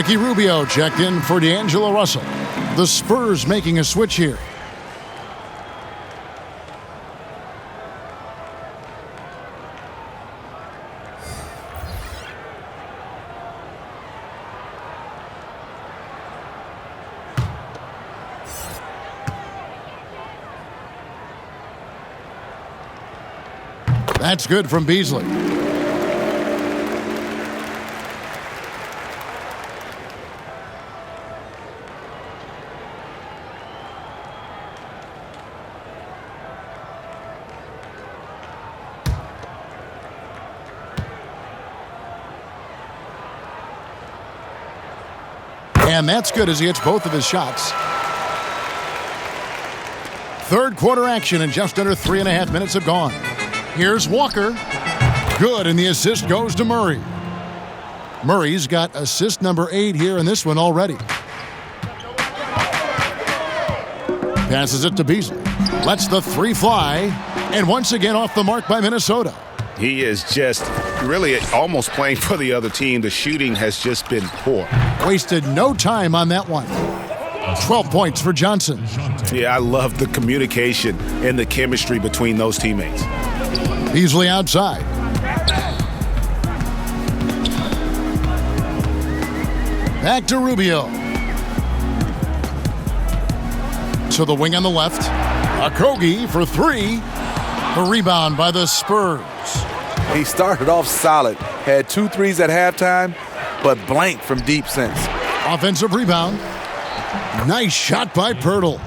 Ricky Rubio checked in for D'Angelo Russell. The Spurs making a switch here. That's good from Beasley. And that's good as he hits both of his shots. Third quarter action and just under 3.5 minutes have gone. Here's Walker. Good, and the assist goes to Murray. Murray's got assist number 8 here in this one already. Passes it to Beasley. Lets the 3 fly. And once again off the mark by Minnesota. He is just really almost playing for the other team. The shooting has just been poor. Wasted no time on that one. 12 points for Johnson. Yeah, I love the communication and the chemistry between those teammates. Beasley outside. Back to Rubio. To the wing on the left. Okogie for 3. The rebound by the Spurs. He started off solid, had 2 threes at halftime, but blanked from deep since. Offensive rebound. Nice shot by Pirtle.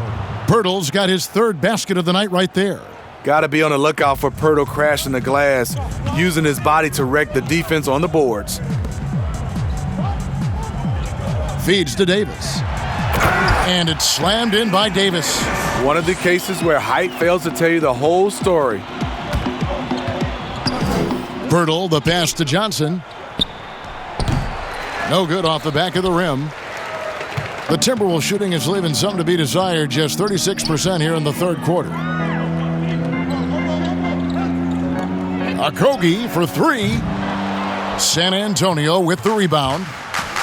Pirtle's got his 3rd basket of the night right there. Got to be on the lookout for Pirtle crashing the glass, using his body to wreck the defense on the boards. Feeds to Davis. And it's slammed in by Davis. One of the cases where height fails to tell you the whole story. Pirtle, the pass to Johnson. No good off the back of the rim. The Timberwolves shooting is leaving something to be desired, just 36% here in the third quarter. Okogie for 3. San Antonio with the rebound.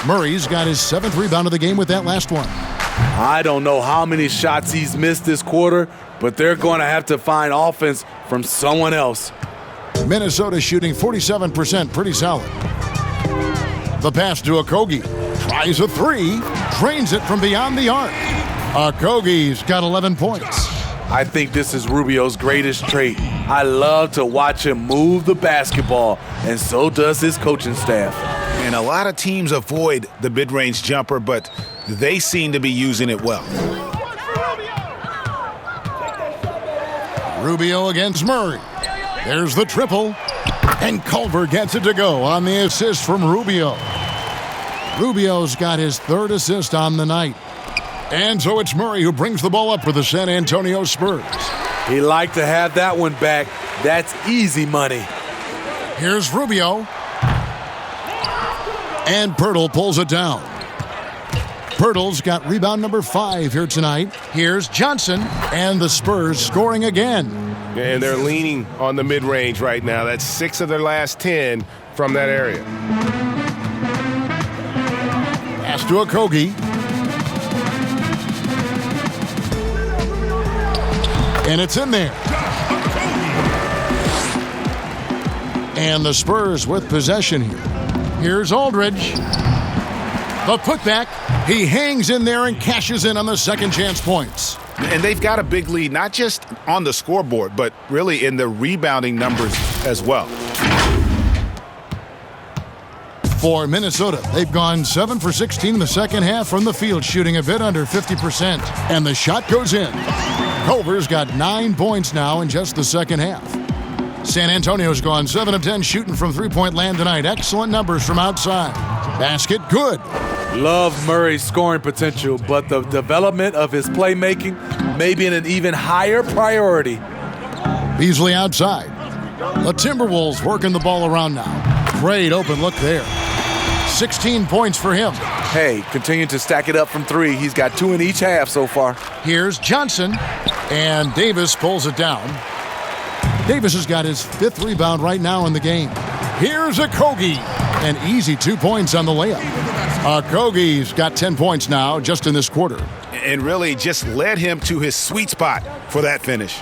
Murray's got his 7th rebound of the game with that last one. I don't know how many shots he's missed this quarter, but they're going to have to find offense from someone else. Minnesota shooting 47%, pretty solid. The pass to Okogie. Tries a 3, drains it from beyond the arc. Okogie's got 11 points. I think this is Rubio's greatest trait. I love to watch him move the basketball, and so does his coaching staff. And a lot of teams avoid the mid-range jumper, but they seem to be using it well. Rubio against Murray. There's the triple. And Culver gets it to go on the assist from Rubio. Rubio's got his 3rd assist on the night. And so it's Murray who brings the ball up for the San Antonio Spurs. He liked to have that one back. That's easy money. Here's Rubio. And Pirtle pulls it down. Pirtle's got rebound number 5 here tonight. Here's Johnson. And the Spurs scoring again. And they're leaning on the mid-range right now. That's 6 of their last 10 from that area. Pass to Okogie. And it's in there. And the Spurs with possession here. Here's Aldridge. The putback. He hangs in there and cashes in on the second chance points. And they've got a big lead, not just on the scoreboard, but really in the rebounding numbers as well. For Minnesota, they've gone 7 for 16 in the second half from the field, shooting a bit under 50%. And the shot goes in. Culver's got 9 points now in just the second half. San Antonio's gone 7 of 10 shooting from three-point land tonight. Excellent numbers from outside. Basket good. Love Murray's scoring potential, but the development of his playmaking may be an even higher priority. Beasley outside. The Timberwolves working the ball around now. Great open look there. 16 points for him. Hey, continue to stack it up from 3. He's got 2 in each half so far. Here's Johnson, and Davis pulls it down. Davis has got his 5th rebound right now in the game. Here's Okogie. An easy 2 points on the layup. Okogie's got 10 points now just in this quarter. And really just led him to his sweet spot for that finish.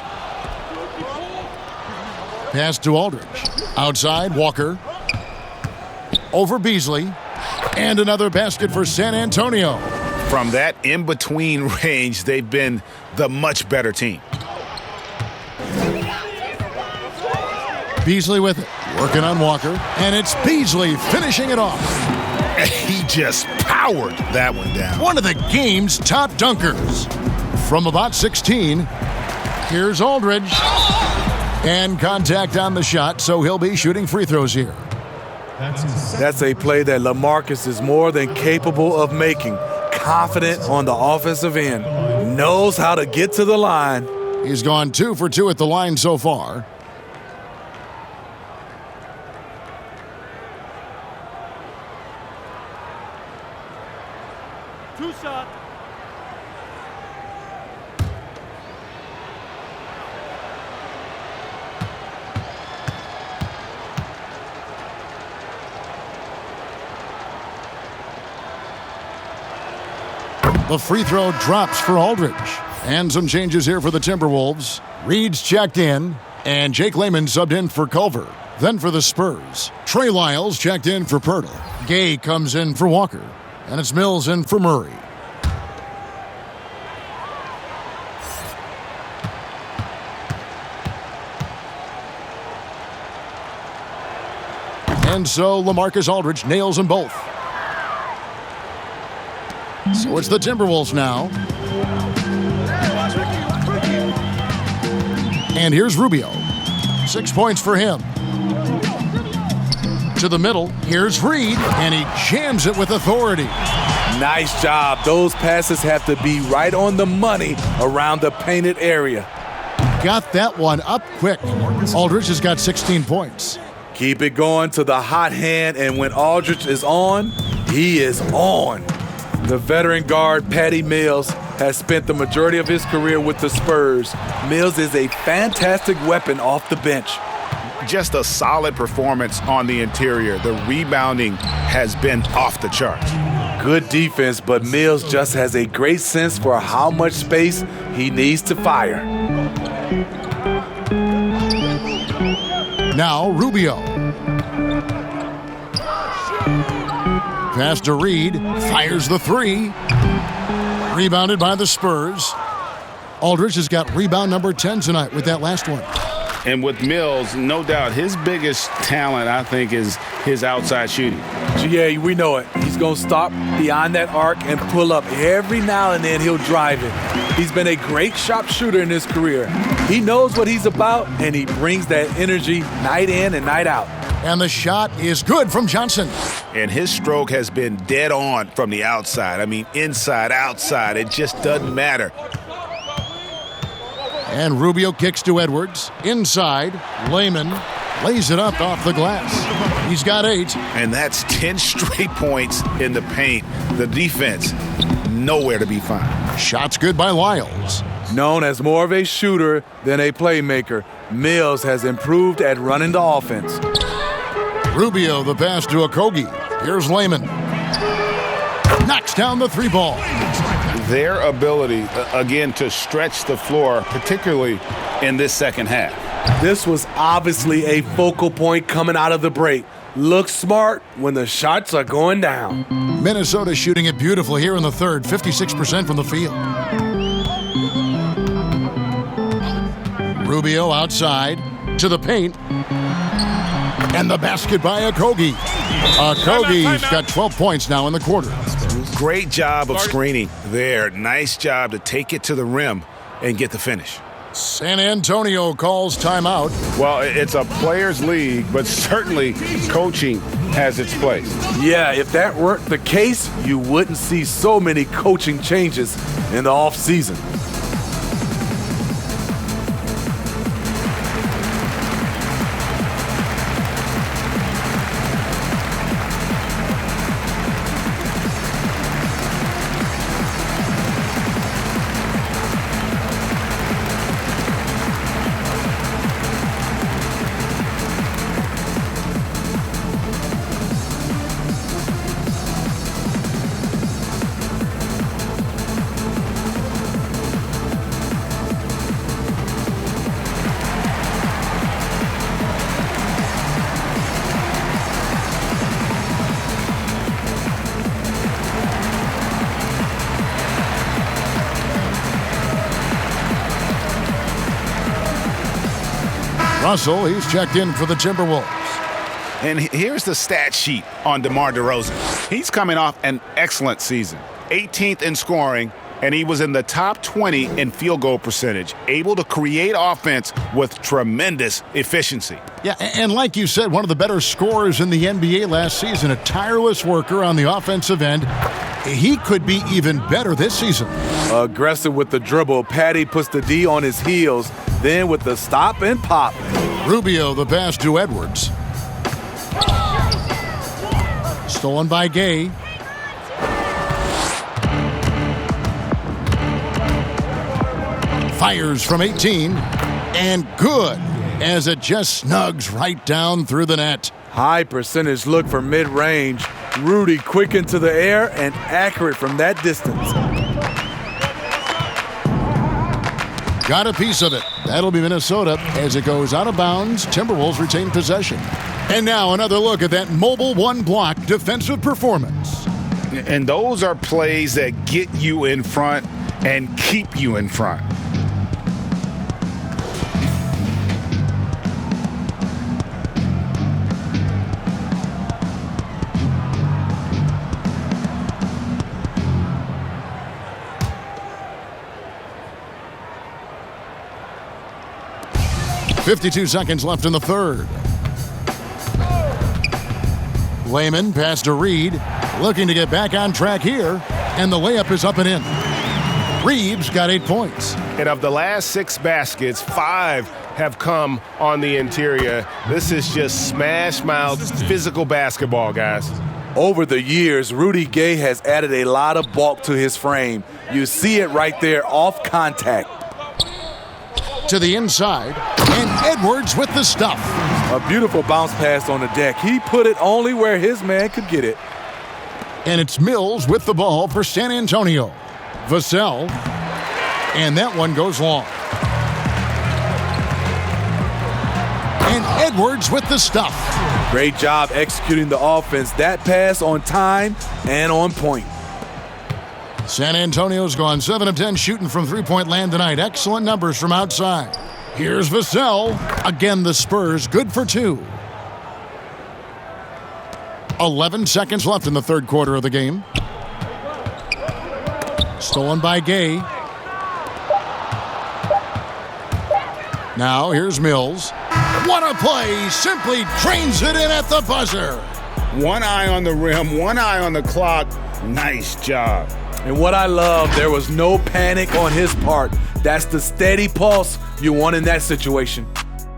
Pass to Aldridge. Outside, Walker. Over Beasley. And another basket for San Antonio. From that in-between range, they've been the much better team. Beasley with it. Working on Walker. And it's Beasley finishing it off. He just powered that one down. One of the game's top dunkers. From about 16, here's Aldridge. And contact on the shot, so he'll be shooting free throws here. That's a play that LaMarcus is more than capable of making. Confident on the offensive end. Knows how to get to the line. He's gone 2 for 2 at the line so far. Two shot. The free throw drops for Aldridge. And some changes here for the Timberwolves. Reed's checked in, and Jake Layman subbed in for Culver. Then for the Spurs, Trey Lyles checked in for Pirtle. Gay comes in for Walker. And it's Mills in for Murray. And so LaMarcus Aldridge nails them both. So it's the Timberwolves now. And here's Rubio. 6 points for him. To the middle, here's Reed, and he jams it with authority. Nice job. Those passes have to be right on the money around the painted area. Got that one up quick. Aldridge has got 16 points. Keep it going to the hot hand, and when Aldridge is on, he is on. The veteran guard, Patty Mills, has spent the majority of his career with the Spurs. Mills is a fantastic weapon off the bench. Just a solid performance on the interior. The rebounding has been off the charts. Good defense, but Mills just has a great sense for how much space he needs to fire. Now Rubio. Pass to Reed. Fires the three. Rebounded by the Spurs. Aldridge has got rebound number 10 tonight with that last one. And with Mills, no doubt his biggest talent, I think, is his outside shooting. Yeah, we know it. He's going to stop beyond that arc and pull up. Every now and then he'll drive it. He's been a great shot shooter in his career. He knows what he's about, and he brings that energy night in and night out. And the shot is good from Johnson. And his stroke has been dead on from the outside. I mean, inside, outside, it just doesn't matter. And Rubio kicks to Edwards. Inside, Layman lays it up off the glass. He's got 8. And that's 10 straight points in the paint. The defense, nowhere to be found. Shots good by Lyles. Known as more of a shooter than a playmaker, Mills has improved at running the offense. Rubio, the pass to Okogie. Here's Layman. Knocks down the 3 ball. Their ability, again, to stretch the floor, particularly in this second half. This was obviously a focal point coming out of the break. Look smart when the shots are going down. Minnesota shooting it beautifully here in the third, 56% from the field. Rubio outside to the paint. And the basket by Okogie. Okogie's got 12 points now in the quarter. Great job of screening there. Nice job to take it to the rim and get the finish. San Antonio calls timeout. Well, it's a players' league, but certainly coaching has its place. Yeah, if that weren't the case, you wouldn't see so many coaching changes in the offseason. Russell, he's checked in for the Timberwolves. And here's the stat sheet on DeMar DeRozan. He's coming off an excellent season. 18th in scoring, and he was in the top 20 in field goal percentage, able to create offense with tremendous efficiency. Yeah, and like you said, one of the better scorers in the NBA last season, a tireless worker on the offensive end. He could be even better this season. Aggressive with the dribble. Patty puts the D on his heels, then with the stop and pop. Rubio, the pass to Edwards. Stolen by Gay. Fires from 18, and good, as it just snugs right down through the net. High percentage look for mid-range. Rudy quick into the air and accurate from that distance. Got a piece of it. That'll be Minnesota as it goes out of bounds. Timberwolves retain possession. And now another look at that mobile one-block defensive performance. And those are plays that get you in front and keep you in front. .52 seconds left in the third. Layman pass to Reed, looking to get back on track here, and the layup is up and in. Reeves got 8 points. And of the last 6 baskets, 5 have come on the interior. This is just smash-mouth physical basketball, guys. Over the years, Rudy Gay has added a lot of bulk to his frame. You see it right there off contact. To the inside, and Edwards with the stuff. A beautiful bounce pass on the deck. He put it only where his man could get it. And it's Mills with the ball for San Antonio. Vassell, and that one goes long. And Edwards with the stuff. Great job executing the offense. That pass on time and on point. San Antonio's gone 7 of 10 shooting from three-point land tonight. Excellent numbers from outside. Here's Vassell. Again, the Spurs good for 2. 11 seconds left in the third quarter of the game. Stolen by Gay. Now here's Mills. What a play! Simply trains it in at the buzzer. One eye on the rim, one eye on the clock. Nice job. And what I love, there was no panic on his part. That's the steady pulse you want in that situation.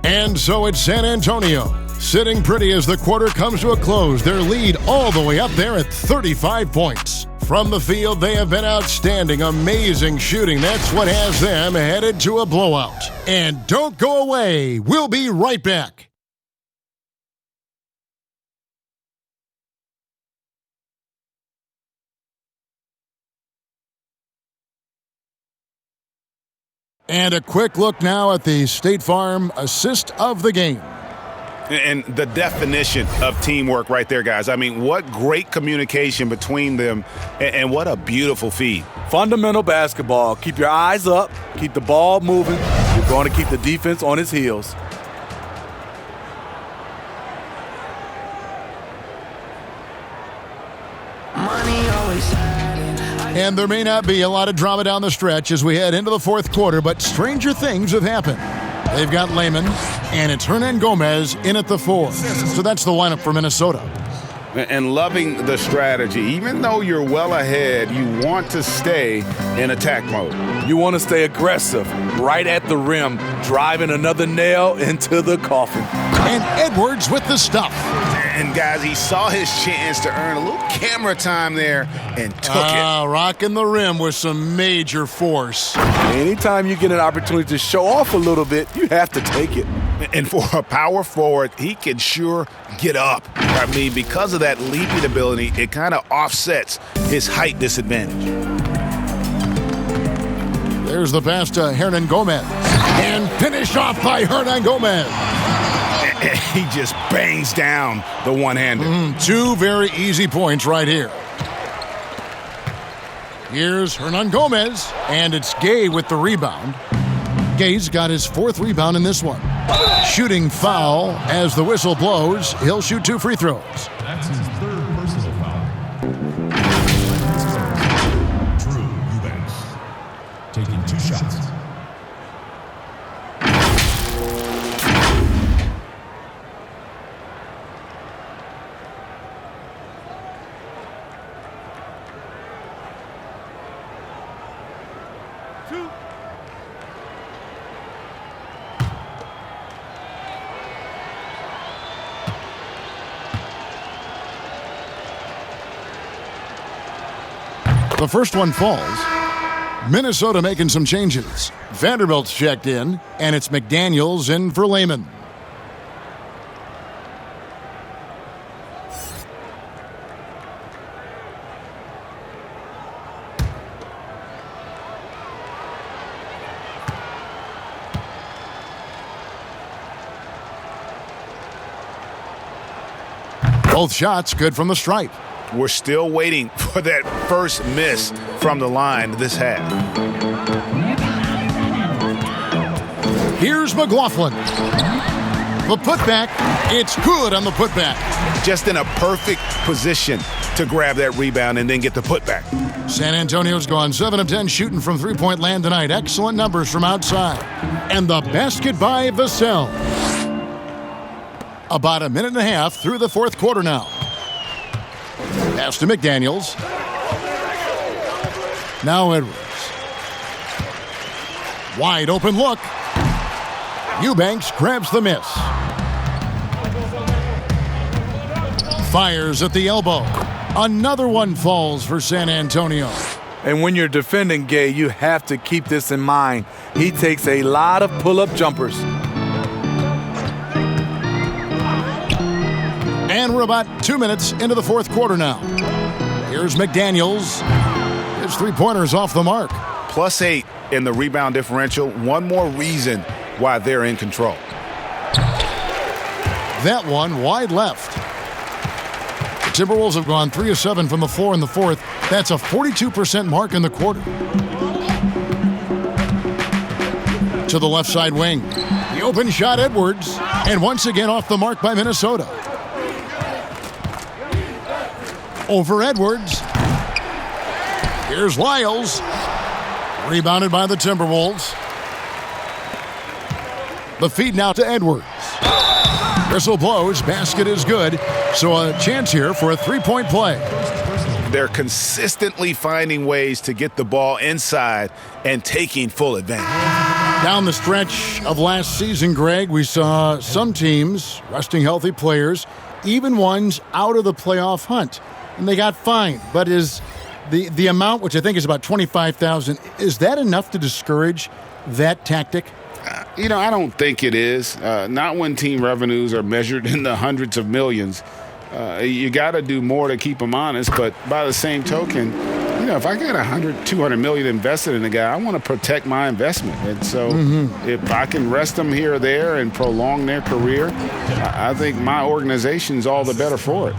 And so it's San Antonio, sitting pretty as the quarter comes to a close. Their lead all the way up there at 35 points. From the field, they have been outstanding. Amazing shooting. That's what has them headed to a blowout. And don't go away. We'll be right back. And a quick look now at the State Farm assist of the game. And the definition of teamwork right there, guys. I mean, what great communication between them, and what a beautiful feed. Fundamental basketball. Keep your eyes up. Keep the ball moving. You're going to keep the defense on its heels. And there may not be a lot of drama down the stretch as we head into the fourth quarter, but stranger things have happened. They've got Layman, and it's Hernan Gomez in at the 4. So that's the lineup for Minnesota. And loving the strategy. Even though you're well ahead, you want to stay in attack mode. You want to stay aggressive, right at the rim, driving another nail into the coffin. And Edwards with the stuff. And guys, he saw his chance to earn a little camera time there and took it. Rocking the rim with some major force. Anytime you get an opportunity to show off a little bit, you have to take it. And for a power forward, he can sure get up. I mean, because of that leaping ability, it kind of offsets his height disadvantage. There's the pass to Hernan Gomez. And finished off by Hernan Gomez. He just bangs down the one-hander. 2 very easy points right here. Here's Hernan Gomez, and it's Gay with the rebound. Gay's got his 4th rebound in this one. Shooting foul as the whistle blows. He'll shoot 2 free throws. That's his third personal foul. Drew Eubanks taking 2 shots. The first one falls. Minnesota making some changes. Vanderbilt's checked in, and it's McDaniels in for Lehman. Both shots good from the stripe. We're still waiting for that first miss from the line this half. Here's McLaughlin. The putback, it's good on the putback. Just in a perfect position to grab that rebound and then get the putback. San Antonio's gone 7 of 10 shooting from three-point land tonight. Excellent numbers from outside. And the basket by Vassell. About a minute and a half through the fourth quarter now. Pass to McDaniels. Now Edwards. Wide open look. Eubanks grabs the miss. Fires at the elbow. Another one falls for San Antonio. And when you're defending Gay, you have to keep this in mind. He takes a lot of pull-up jumpers. And we're about 2 minutes into the fourth quarter now. Here's McDaniels. His three-pointer's off the mark. +8 in the rebound differential. One more reason why they're in control. That one wide left. The Timberwolves have gone 3 of 7 from the floor in the fourth. That's a 42% mark in the quarter. To the left side wing. The open shot, Edwards. And once again off the mark by Minnesota. Over Edwards. Here's Lyles. Rebounded by the Timberwolves. The feed now to Edwards. Whistle blows. Basket is good. So a chance here for a three-point play. They're consistently finding ways to get the ball inside and taking full advantage. Down the stretch of last season, Greg, we saw some teams resting healthy players, even ones out of the playoff hunt. And they got fined. But is the amount, which I think is about $25,000, is that enough to discourage that tactic? I don't think it is. Not when team revenues are measured in the hundreds of millions. You got to do more to keep them honest. But by the same token, if I got $200 million invested in a guy, I want to protect my investment. And so if I can rest them here or there and prolong their career, I think my organization's all the better for it.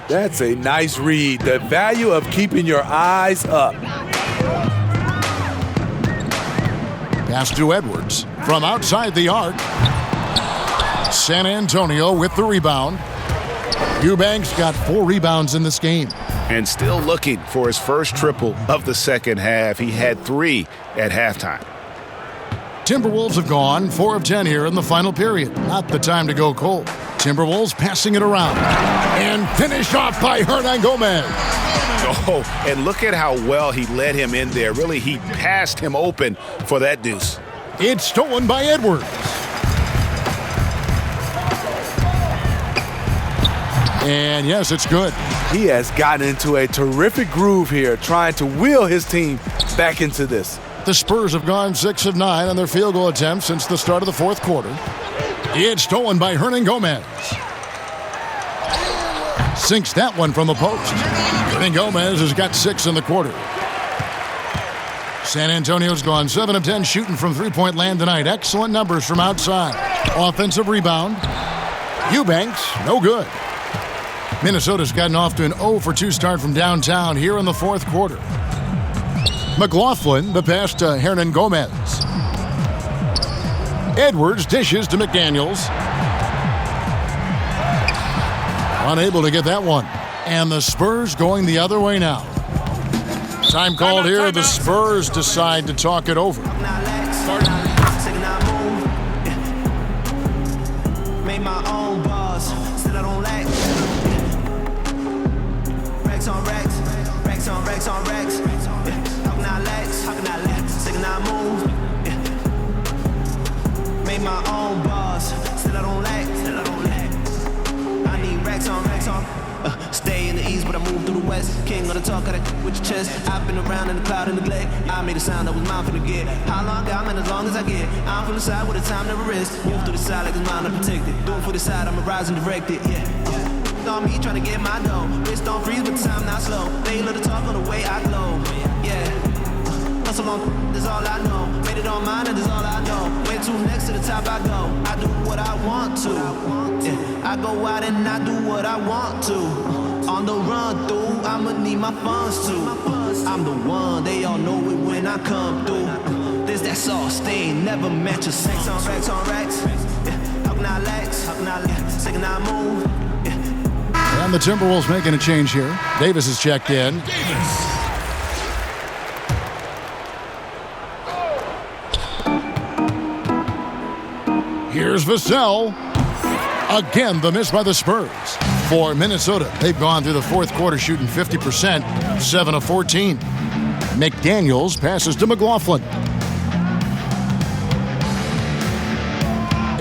That's a nice read. The value of keeping your eyes up. Pass to Edwards from outside the arc. San Antonio with the rebound. Eubanks got 4 rebounds in this game. And still looking for his first triple of the second half. He had 3 at halftime. Timberwolves have gone 4 of 10 here in the final period. Not the time to go cold. Timberwolves passing it around. And finished off by Hernangomez. Oh, and look at how well he led him in there. Really, he passed him open for that deuce. It's stolen by Edwards. And yes, it's good. He has gotten into a terrific groove here, trying to wheel his team back into this. The Spurs have gone 6 of 9 on their field goal attempts since the start of the fourth quarter. It's stolen by Hernangomez. Sinks that one from the post. Hernangomez has got 6 in the quarter. San Antonio's gone 7 of 10 shooting from three-point land tonight. Excellent numbers from outside. Offensive rebound. Eubanks, no good. Minnesota's gotten off to an 0-for-2 start from downtown here in the fourth quarter. McLaughlin, the pass to Hernangomez. Edwards dishes to McDaniels. Unable to get that one. And the Spurs going the other way now. Time called here. The Spurs decide to talk it over. Made my own bars, still I don't lack. Racks on racks, racks on racks on racks. How can I lax? How can I lax? Sick and I move. Made my own bars, still I don't lack. Still I don't lack. I need racks on racks on. Stay in the east, but I move through the west. King of the talk, got it with your chest. I've been around in the cloud and the glade. I made a sound that was mine for the get. How long got man as long as I get. I'm from the side with the time never rest. Move through the side like it's mine unprotected. Do it for the side, I'm a rise and direct it. Yeah. On me trying to get my dough. Wrist don't freeze, but the time not slow. They love to talk on the way I glow. Yeah. Hustle on, that's all I know. Made it on mine, and that's all I know. Way too next to the top I go. I do what I want to. Yeah. I go out and I do what I want to. On the run through, I'ma need my funds too. I'm the one, they all know it when I come through. This that sauce, they ain't never match a sex on racks on racks. How can I lax? How can I lax? Sick and I move. And the Timberwolves making a change here. Davis is checked in. Here's Vassell. Again, the miss by the Spurs. For Minnesota, they've gone through the fourth quarter shooting 50%, 7 of 14. McDaniels passes to McLaughlin.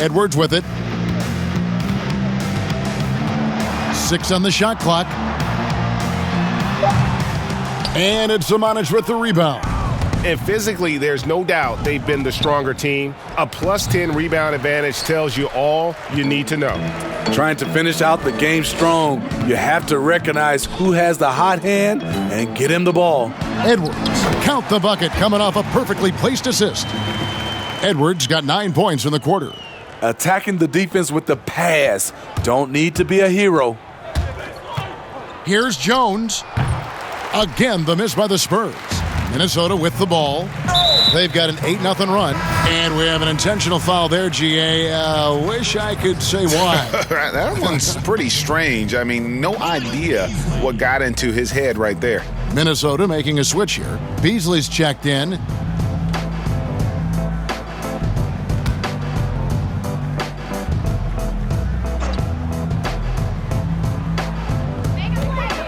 Edwards with it. 6 on the shot clock. And it's Zimonjic with the rebound. And physically, there's no doubt they've been the stronger team. A +10 rebound advantage tells you all you need to know. Trying to finish out the game strong, you have to recognize who has the hot hand and get him the ball. Edwards, count the bucket, coming off a perfectly placed assist. Edwards got 9 points in the quarter. Attacking the defense with the pass. Don't need to be a hero. Here's Jones. Again, the miss by the Spurs. Minnesota with the ball. They've got an 8-0 run. And we have an intentional foul there, GA. Wish I could say why. That one's pretty strange. I mean, no idea what got into his head right there. Minnesota making a switch here. Beasley's checked in.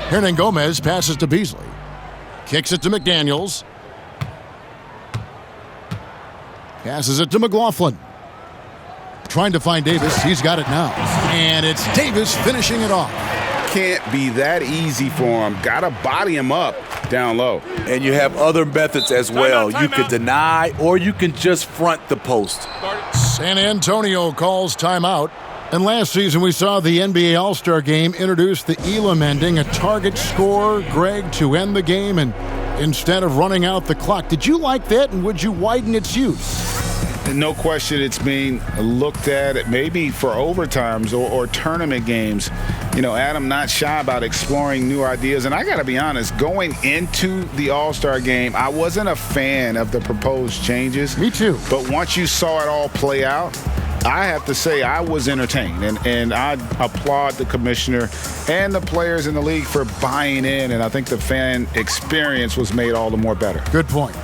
Hernan Gomez passes to Beasley. Kicks it to McDaniels. Passes it to McLaughlin. Trying to find Davis. He's got it now. And it's Davis finishing it off. Can't be that easy for him. Got to body him up down low. And you have other methods as well. You could deny or you can just front the post. San Antonio calls timeout. And last season we saw the NBA All-Star Game introduce the Elam ending, a target score, Greg, to end the game and instead of running out the clock. Did you like that, and would you widen its use? No question it's being looked at maybe for overtimes or tournament games. You know, Adam not shy about exploring new ideas. And I got to be honest, going into the All-Star Game, I wasn't a fan of the proposed changes. Me too. But once you saw it all play out, I have to say I was entertained, and I applaud the commissioner and the players in the league for buying in, and I think the fan experience was made all the more better. Good point.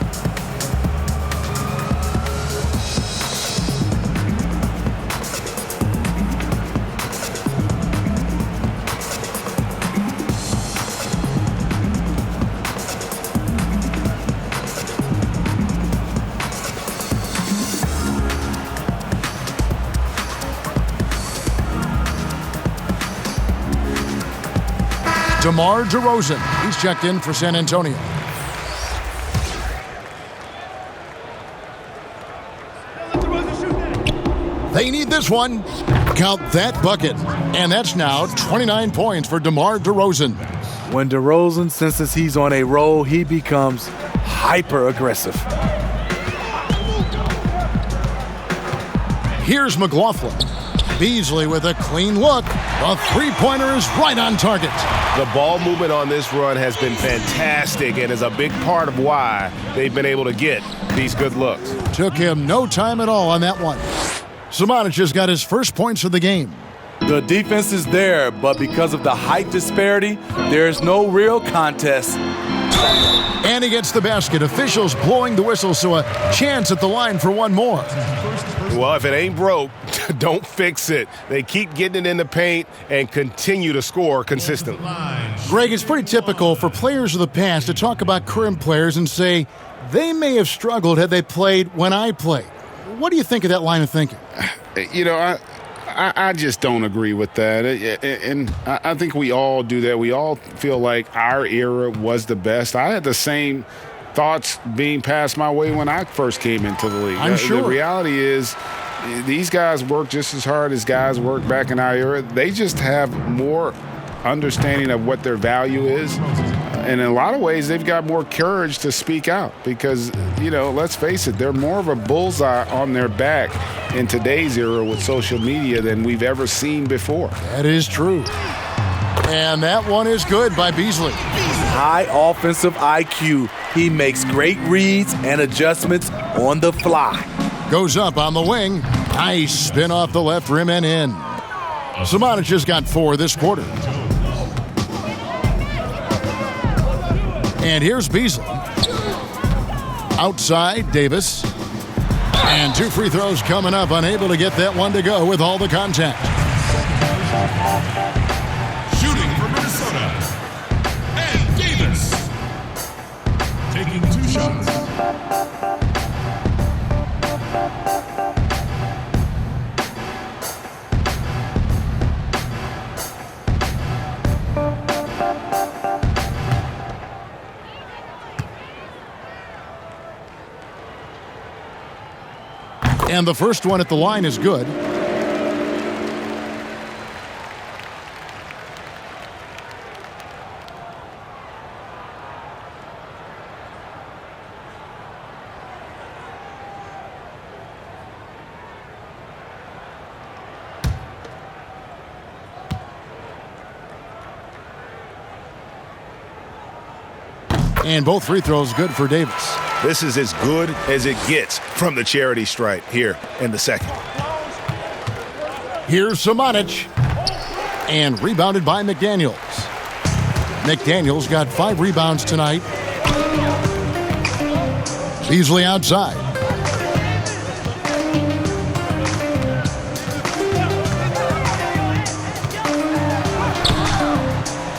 DeMar DeRozan. He's checked in for San Antonio. They need this one. Count that bucket. And that's now 29 points for DeMar DeRozan. When DeRozan senses he's on a roll, he becomes hyper-aggressive. Here's McLaughlin. Beasley with a clean look. The three-pointer is right on target. The ball movement on this run has been fantastic and is a big part of why they've been able to get these good looks. Took him no time at all on that one. Samanic has got his first points of the game. The defense is there, but because of the height disparity, there's no real contest. And he gets the basket. Officials blowing the whistle, so a chance at the line for one more. Well, if it ain't broke, don't fix it. They keep getting it in the paint and continue to score consistently. Greg, it's pretty typical for players of the past to talk about current players and say they may have struggled had they played when I played. What do you think of that line of thinking? You know, I just don't agree with that. And I think we all do that. We all feel like our era was the best. I had the same thoughts being passed my way when I first came into the league. I'm sure. The reality is these guys work just as hard as guys worked back in our era. They just have more understanding of what their value is. And in a lot of ways, they've got more courage to speak out because, you know, let's face it, they're more of a bullseye on their back in today's era with social media than we've ever seen before. That is true. And that one is good by Beasley. High offensive IQ. He makes great reads and adjustments on the fly. Goes up on the wing. Nice spin off the left rim and in. Samanic has got 4 this quarter. And here's Beasley. Outside, Davis. And 2 free throws coming up. Unable to get that one to go with all the contact. Shooting for Minnesota. And Davis. Taking 2 shots. And the first one at the line is good. And both free throws good for Davis. This is as good as it gets from the charity stripe here in the second. Here's Samanic. And rebounded by McDaniels. McDaniels got 5 rebounds tonight. Beasley outside.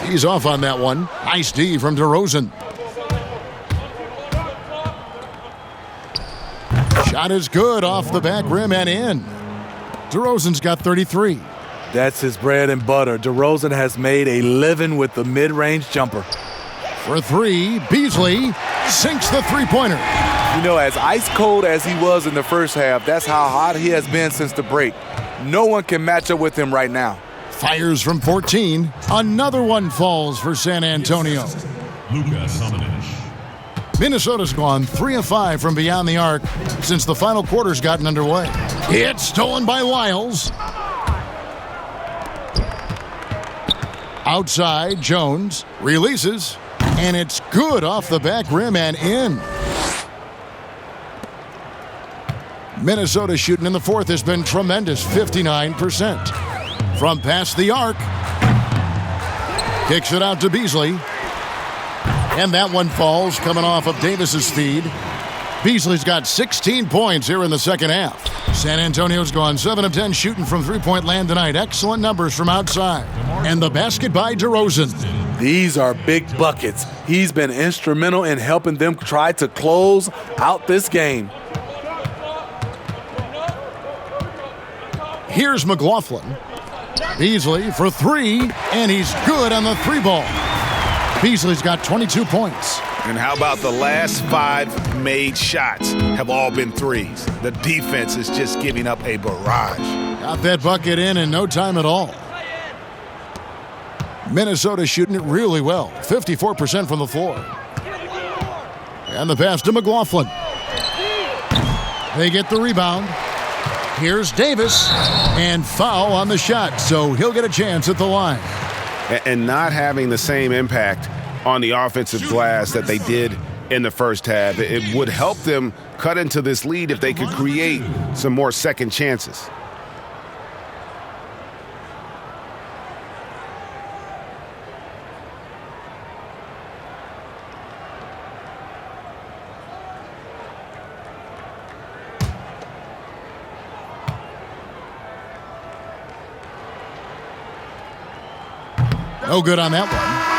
He's off on that one. Nice D from DeRozan. Shot is good off the back rim and in. DeRozan's got 33. That's his bread and butter. DeRozan has made a living with the mid-range jumper. For 3, Beasley sinks the three-pointer. You know, as ice cold as he was in the first half, that's how hot he has been since the break. No one can match up with him right now. Fires from 14. Another one falls for San Antonio. Luka Samanic. Minnesota's gone 3 of 5 from beyond the arc since the final quarter's gotten underway. It's stolen by Lyles. Outside, Jones releases, and it's good off the back rim and in. Minnesota shooting in the fourth has been tremendous, 59%. From past the arc, kicks it out to Beasley. And that one falls, coming off of Davis's feed. Beasley's got 16 points here in the second half. San Antonio's gone 7 of 10 shooting from three-point land tonight. Excellent numbers from outside. And the basket by DeRozan. These are big buckets. He's been instrumental in helping them try to close out this game. Here's McLaughlin. Beasley for 3, and he's good on the 3-ball. Beasley's got 22 points. And how about the last 5 made shots have all been threes? The defense is just giving up a barrage. Got that bucket in no time at all. Minnesota shooting it really well, 54% from the floor. And the pass to McLaughlin. They get the rebound. Here's Davis, and foul on the shot, so he'll get a chance at the line. And not having the same impact on the offensive glass that they did in the first half. It would help them cut into this lead if they could create some more second chances. No good on that one.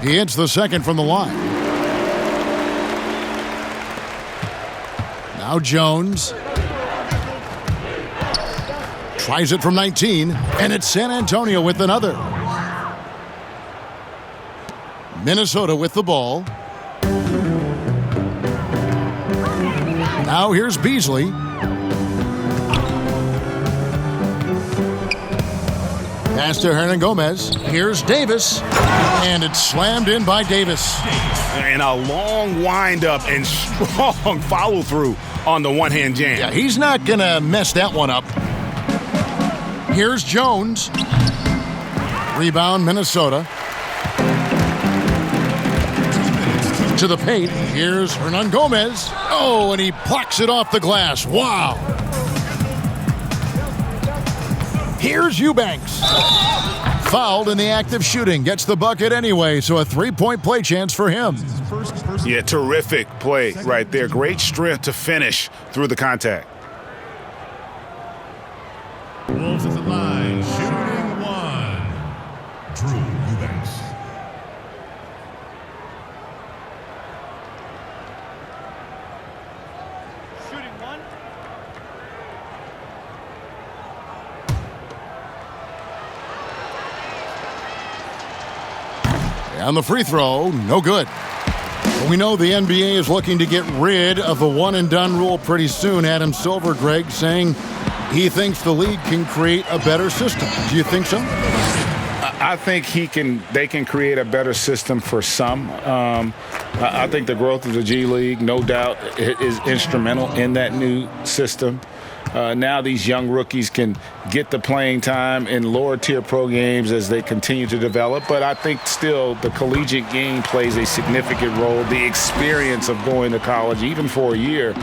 He hits the second from the line. Now Jones tries it from 19, and it's San Antonio with another. Minnesota with the ball. Now here's Beasley. Pass to Hernan Gomez. Here's Davis, and it's slammed in by Davis. And a long windup and strong follow-through on the one-hand jam. Yeah, he's not going to mess that one up. Here's Jones. Rebound, Minnesota. To the paint. Here's Hernan Gomez. Oh, and he plucks it off the glass. Wow. Here's Eubanks. Fouled in the act of shooting. Gets the bucket anyway, so a three-point play chance for him. Yeah, terrific play right there. Great strength to finish through the contact. Wolves at the line, shooting one. Drew Eubanks. Shooting one. And the free throw, no good. We know the NBA is looking to get rid of the one-and-done rule pretty soon. Adam Silver, Greg, saying he thinks the league can create a better system. Do you think so? I think they can create a better system for some. I think the growth of the G League, no doubt, is instrumental in that new system. Now these young rookies can get the playing time in lower-tier pro games as they continue to develop. But I think still the collegiate game plays a significant role. The experience of going to college, even for a year,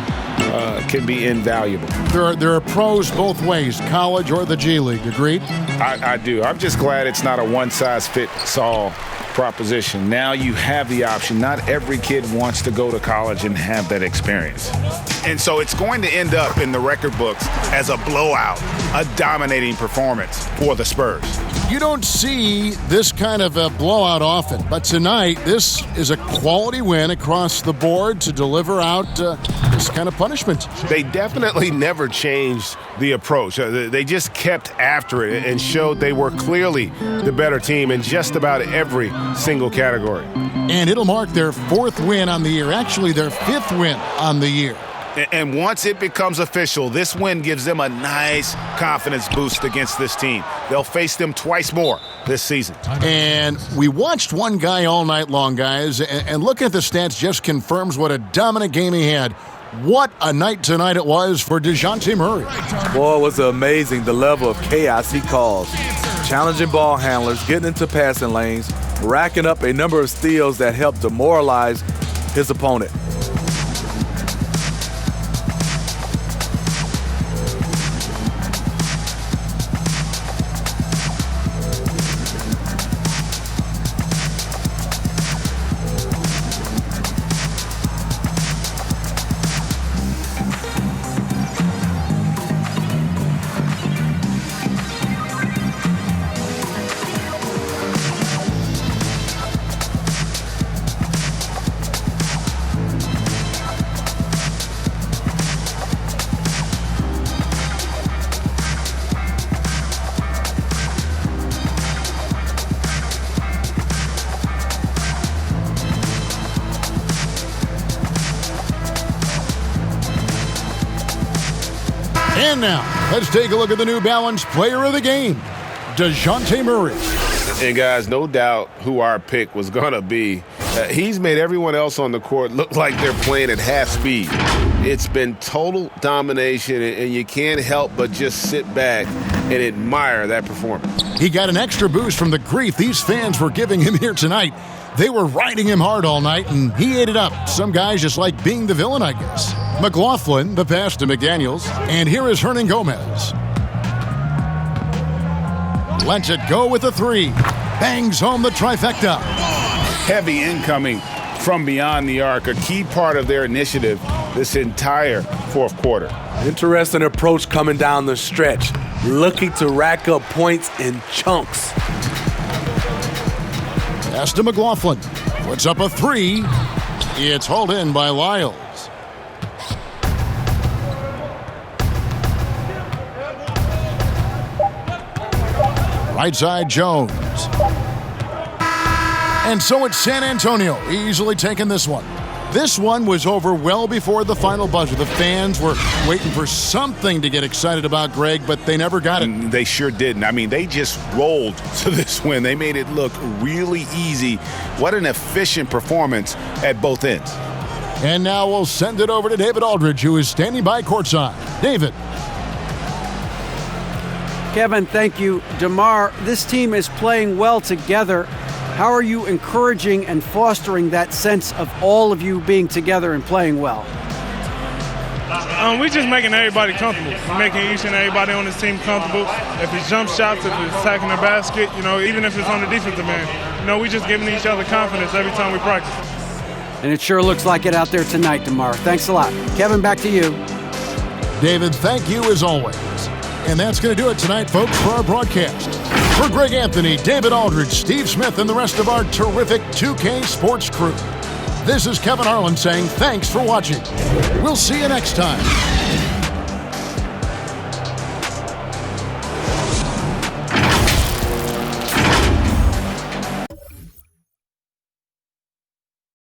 can be invaluable. There are pros both ways, college or the G League. Agreed? I do. I'm just glad it's not a one-size-fits-all proposition. Now you have the option. Not every kid wants to go to college and have that experience. And so it's going to end up in the record books as a blowout, a dominating performance for the Spurs. You don't see this kind of a blowout often, but tonight this is a quality win across the board to deliver out this kind of punishment. They definitely never changed the approach. They just kept after it and showed they were clearly the better team in just about every single category. And it'll mark their fourth win on the year, actually their fifth win on the year. And once it becomes official, this win gives them a nice confidence boost against this team. They'll face them twice more this season. And we watched one guy all night long, guys, and looking at the stats just confirms what a dominant game he had. What a night tonight it was for Dejounte Murray. Boy, it was amazing the level of chaos he caused. Challenging ball handlers, getting into passing lanes, racking up a number of steals that helped demoralize his opponent. And now, Let's take a look at the New Balance Player of the Game, Dejounte Murray. And guys, no doubt who our pick was going to be. He's made everyone else on the court look like they're playing at half speed. It's been total domination, and you can't help but just sit back and admire that performance. He got an extra boost from the grief these fans were giving him here tonight. They were riding him hard all night, and he ate it up. Some guys just like being the villain, I guess. McLaughlin, the pass to McDaniels, and here is Hernan Gomez. Lets it go with a three. Bangs home the trifecta. Heavy incoming from beyond the arc, a key part of their initiative this entire fourth quarter. Interesting approach coming down the stretch, looking to rack up points in chunks. Pass to McLaughlin. Puts up a three. It's hauled in by Lyles. Right side, Jones. And so it's San Antonio, easily taking this one. This one was over well before the final buzzer. The fans were waiting for something to get excited about, Greg, but they never got it. They sure didn't. I mean, they just rolled to this win. They made it look really easy. What an efficient performance at both ends. And now we'll send it over to David Aldridge, who is standing by courtside. David. Kevin, thank you. DeMar, this team is playing well together. How are you encouraging and fostering that sense of all of you being together and playing well? We're just making everybody comfortable. We're making each and everybody on this team comfortable. If it's jump shots, if it's attacking the basket, even if it's on the defensive end, we're just giving each other confidence every time we practice. And it sure looks like it out there tonight, DeMar. Thanks a lot. Kevin, back to you. David, thank you as always. And that's going to do it tonight, folks, for our broadcast. For Greg Anthony, David Aldridge, Steve Smith, and the rest of our terrific 2K Sports crew, this is Kevin Harlan saying thanks for watching. We'll see you next time.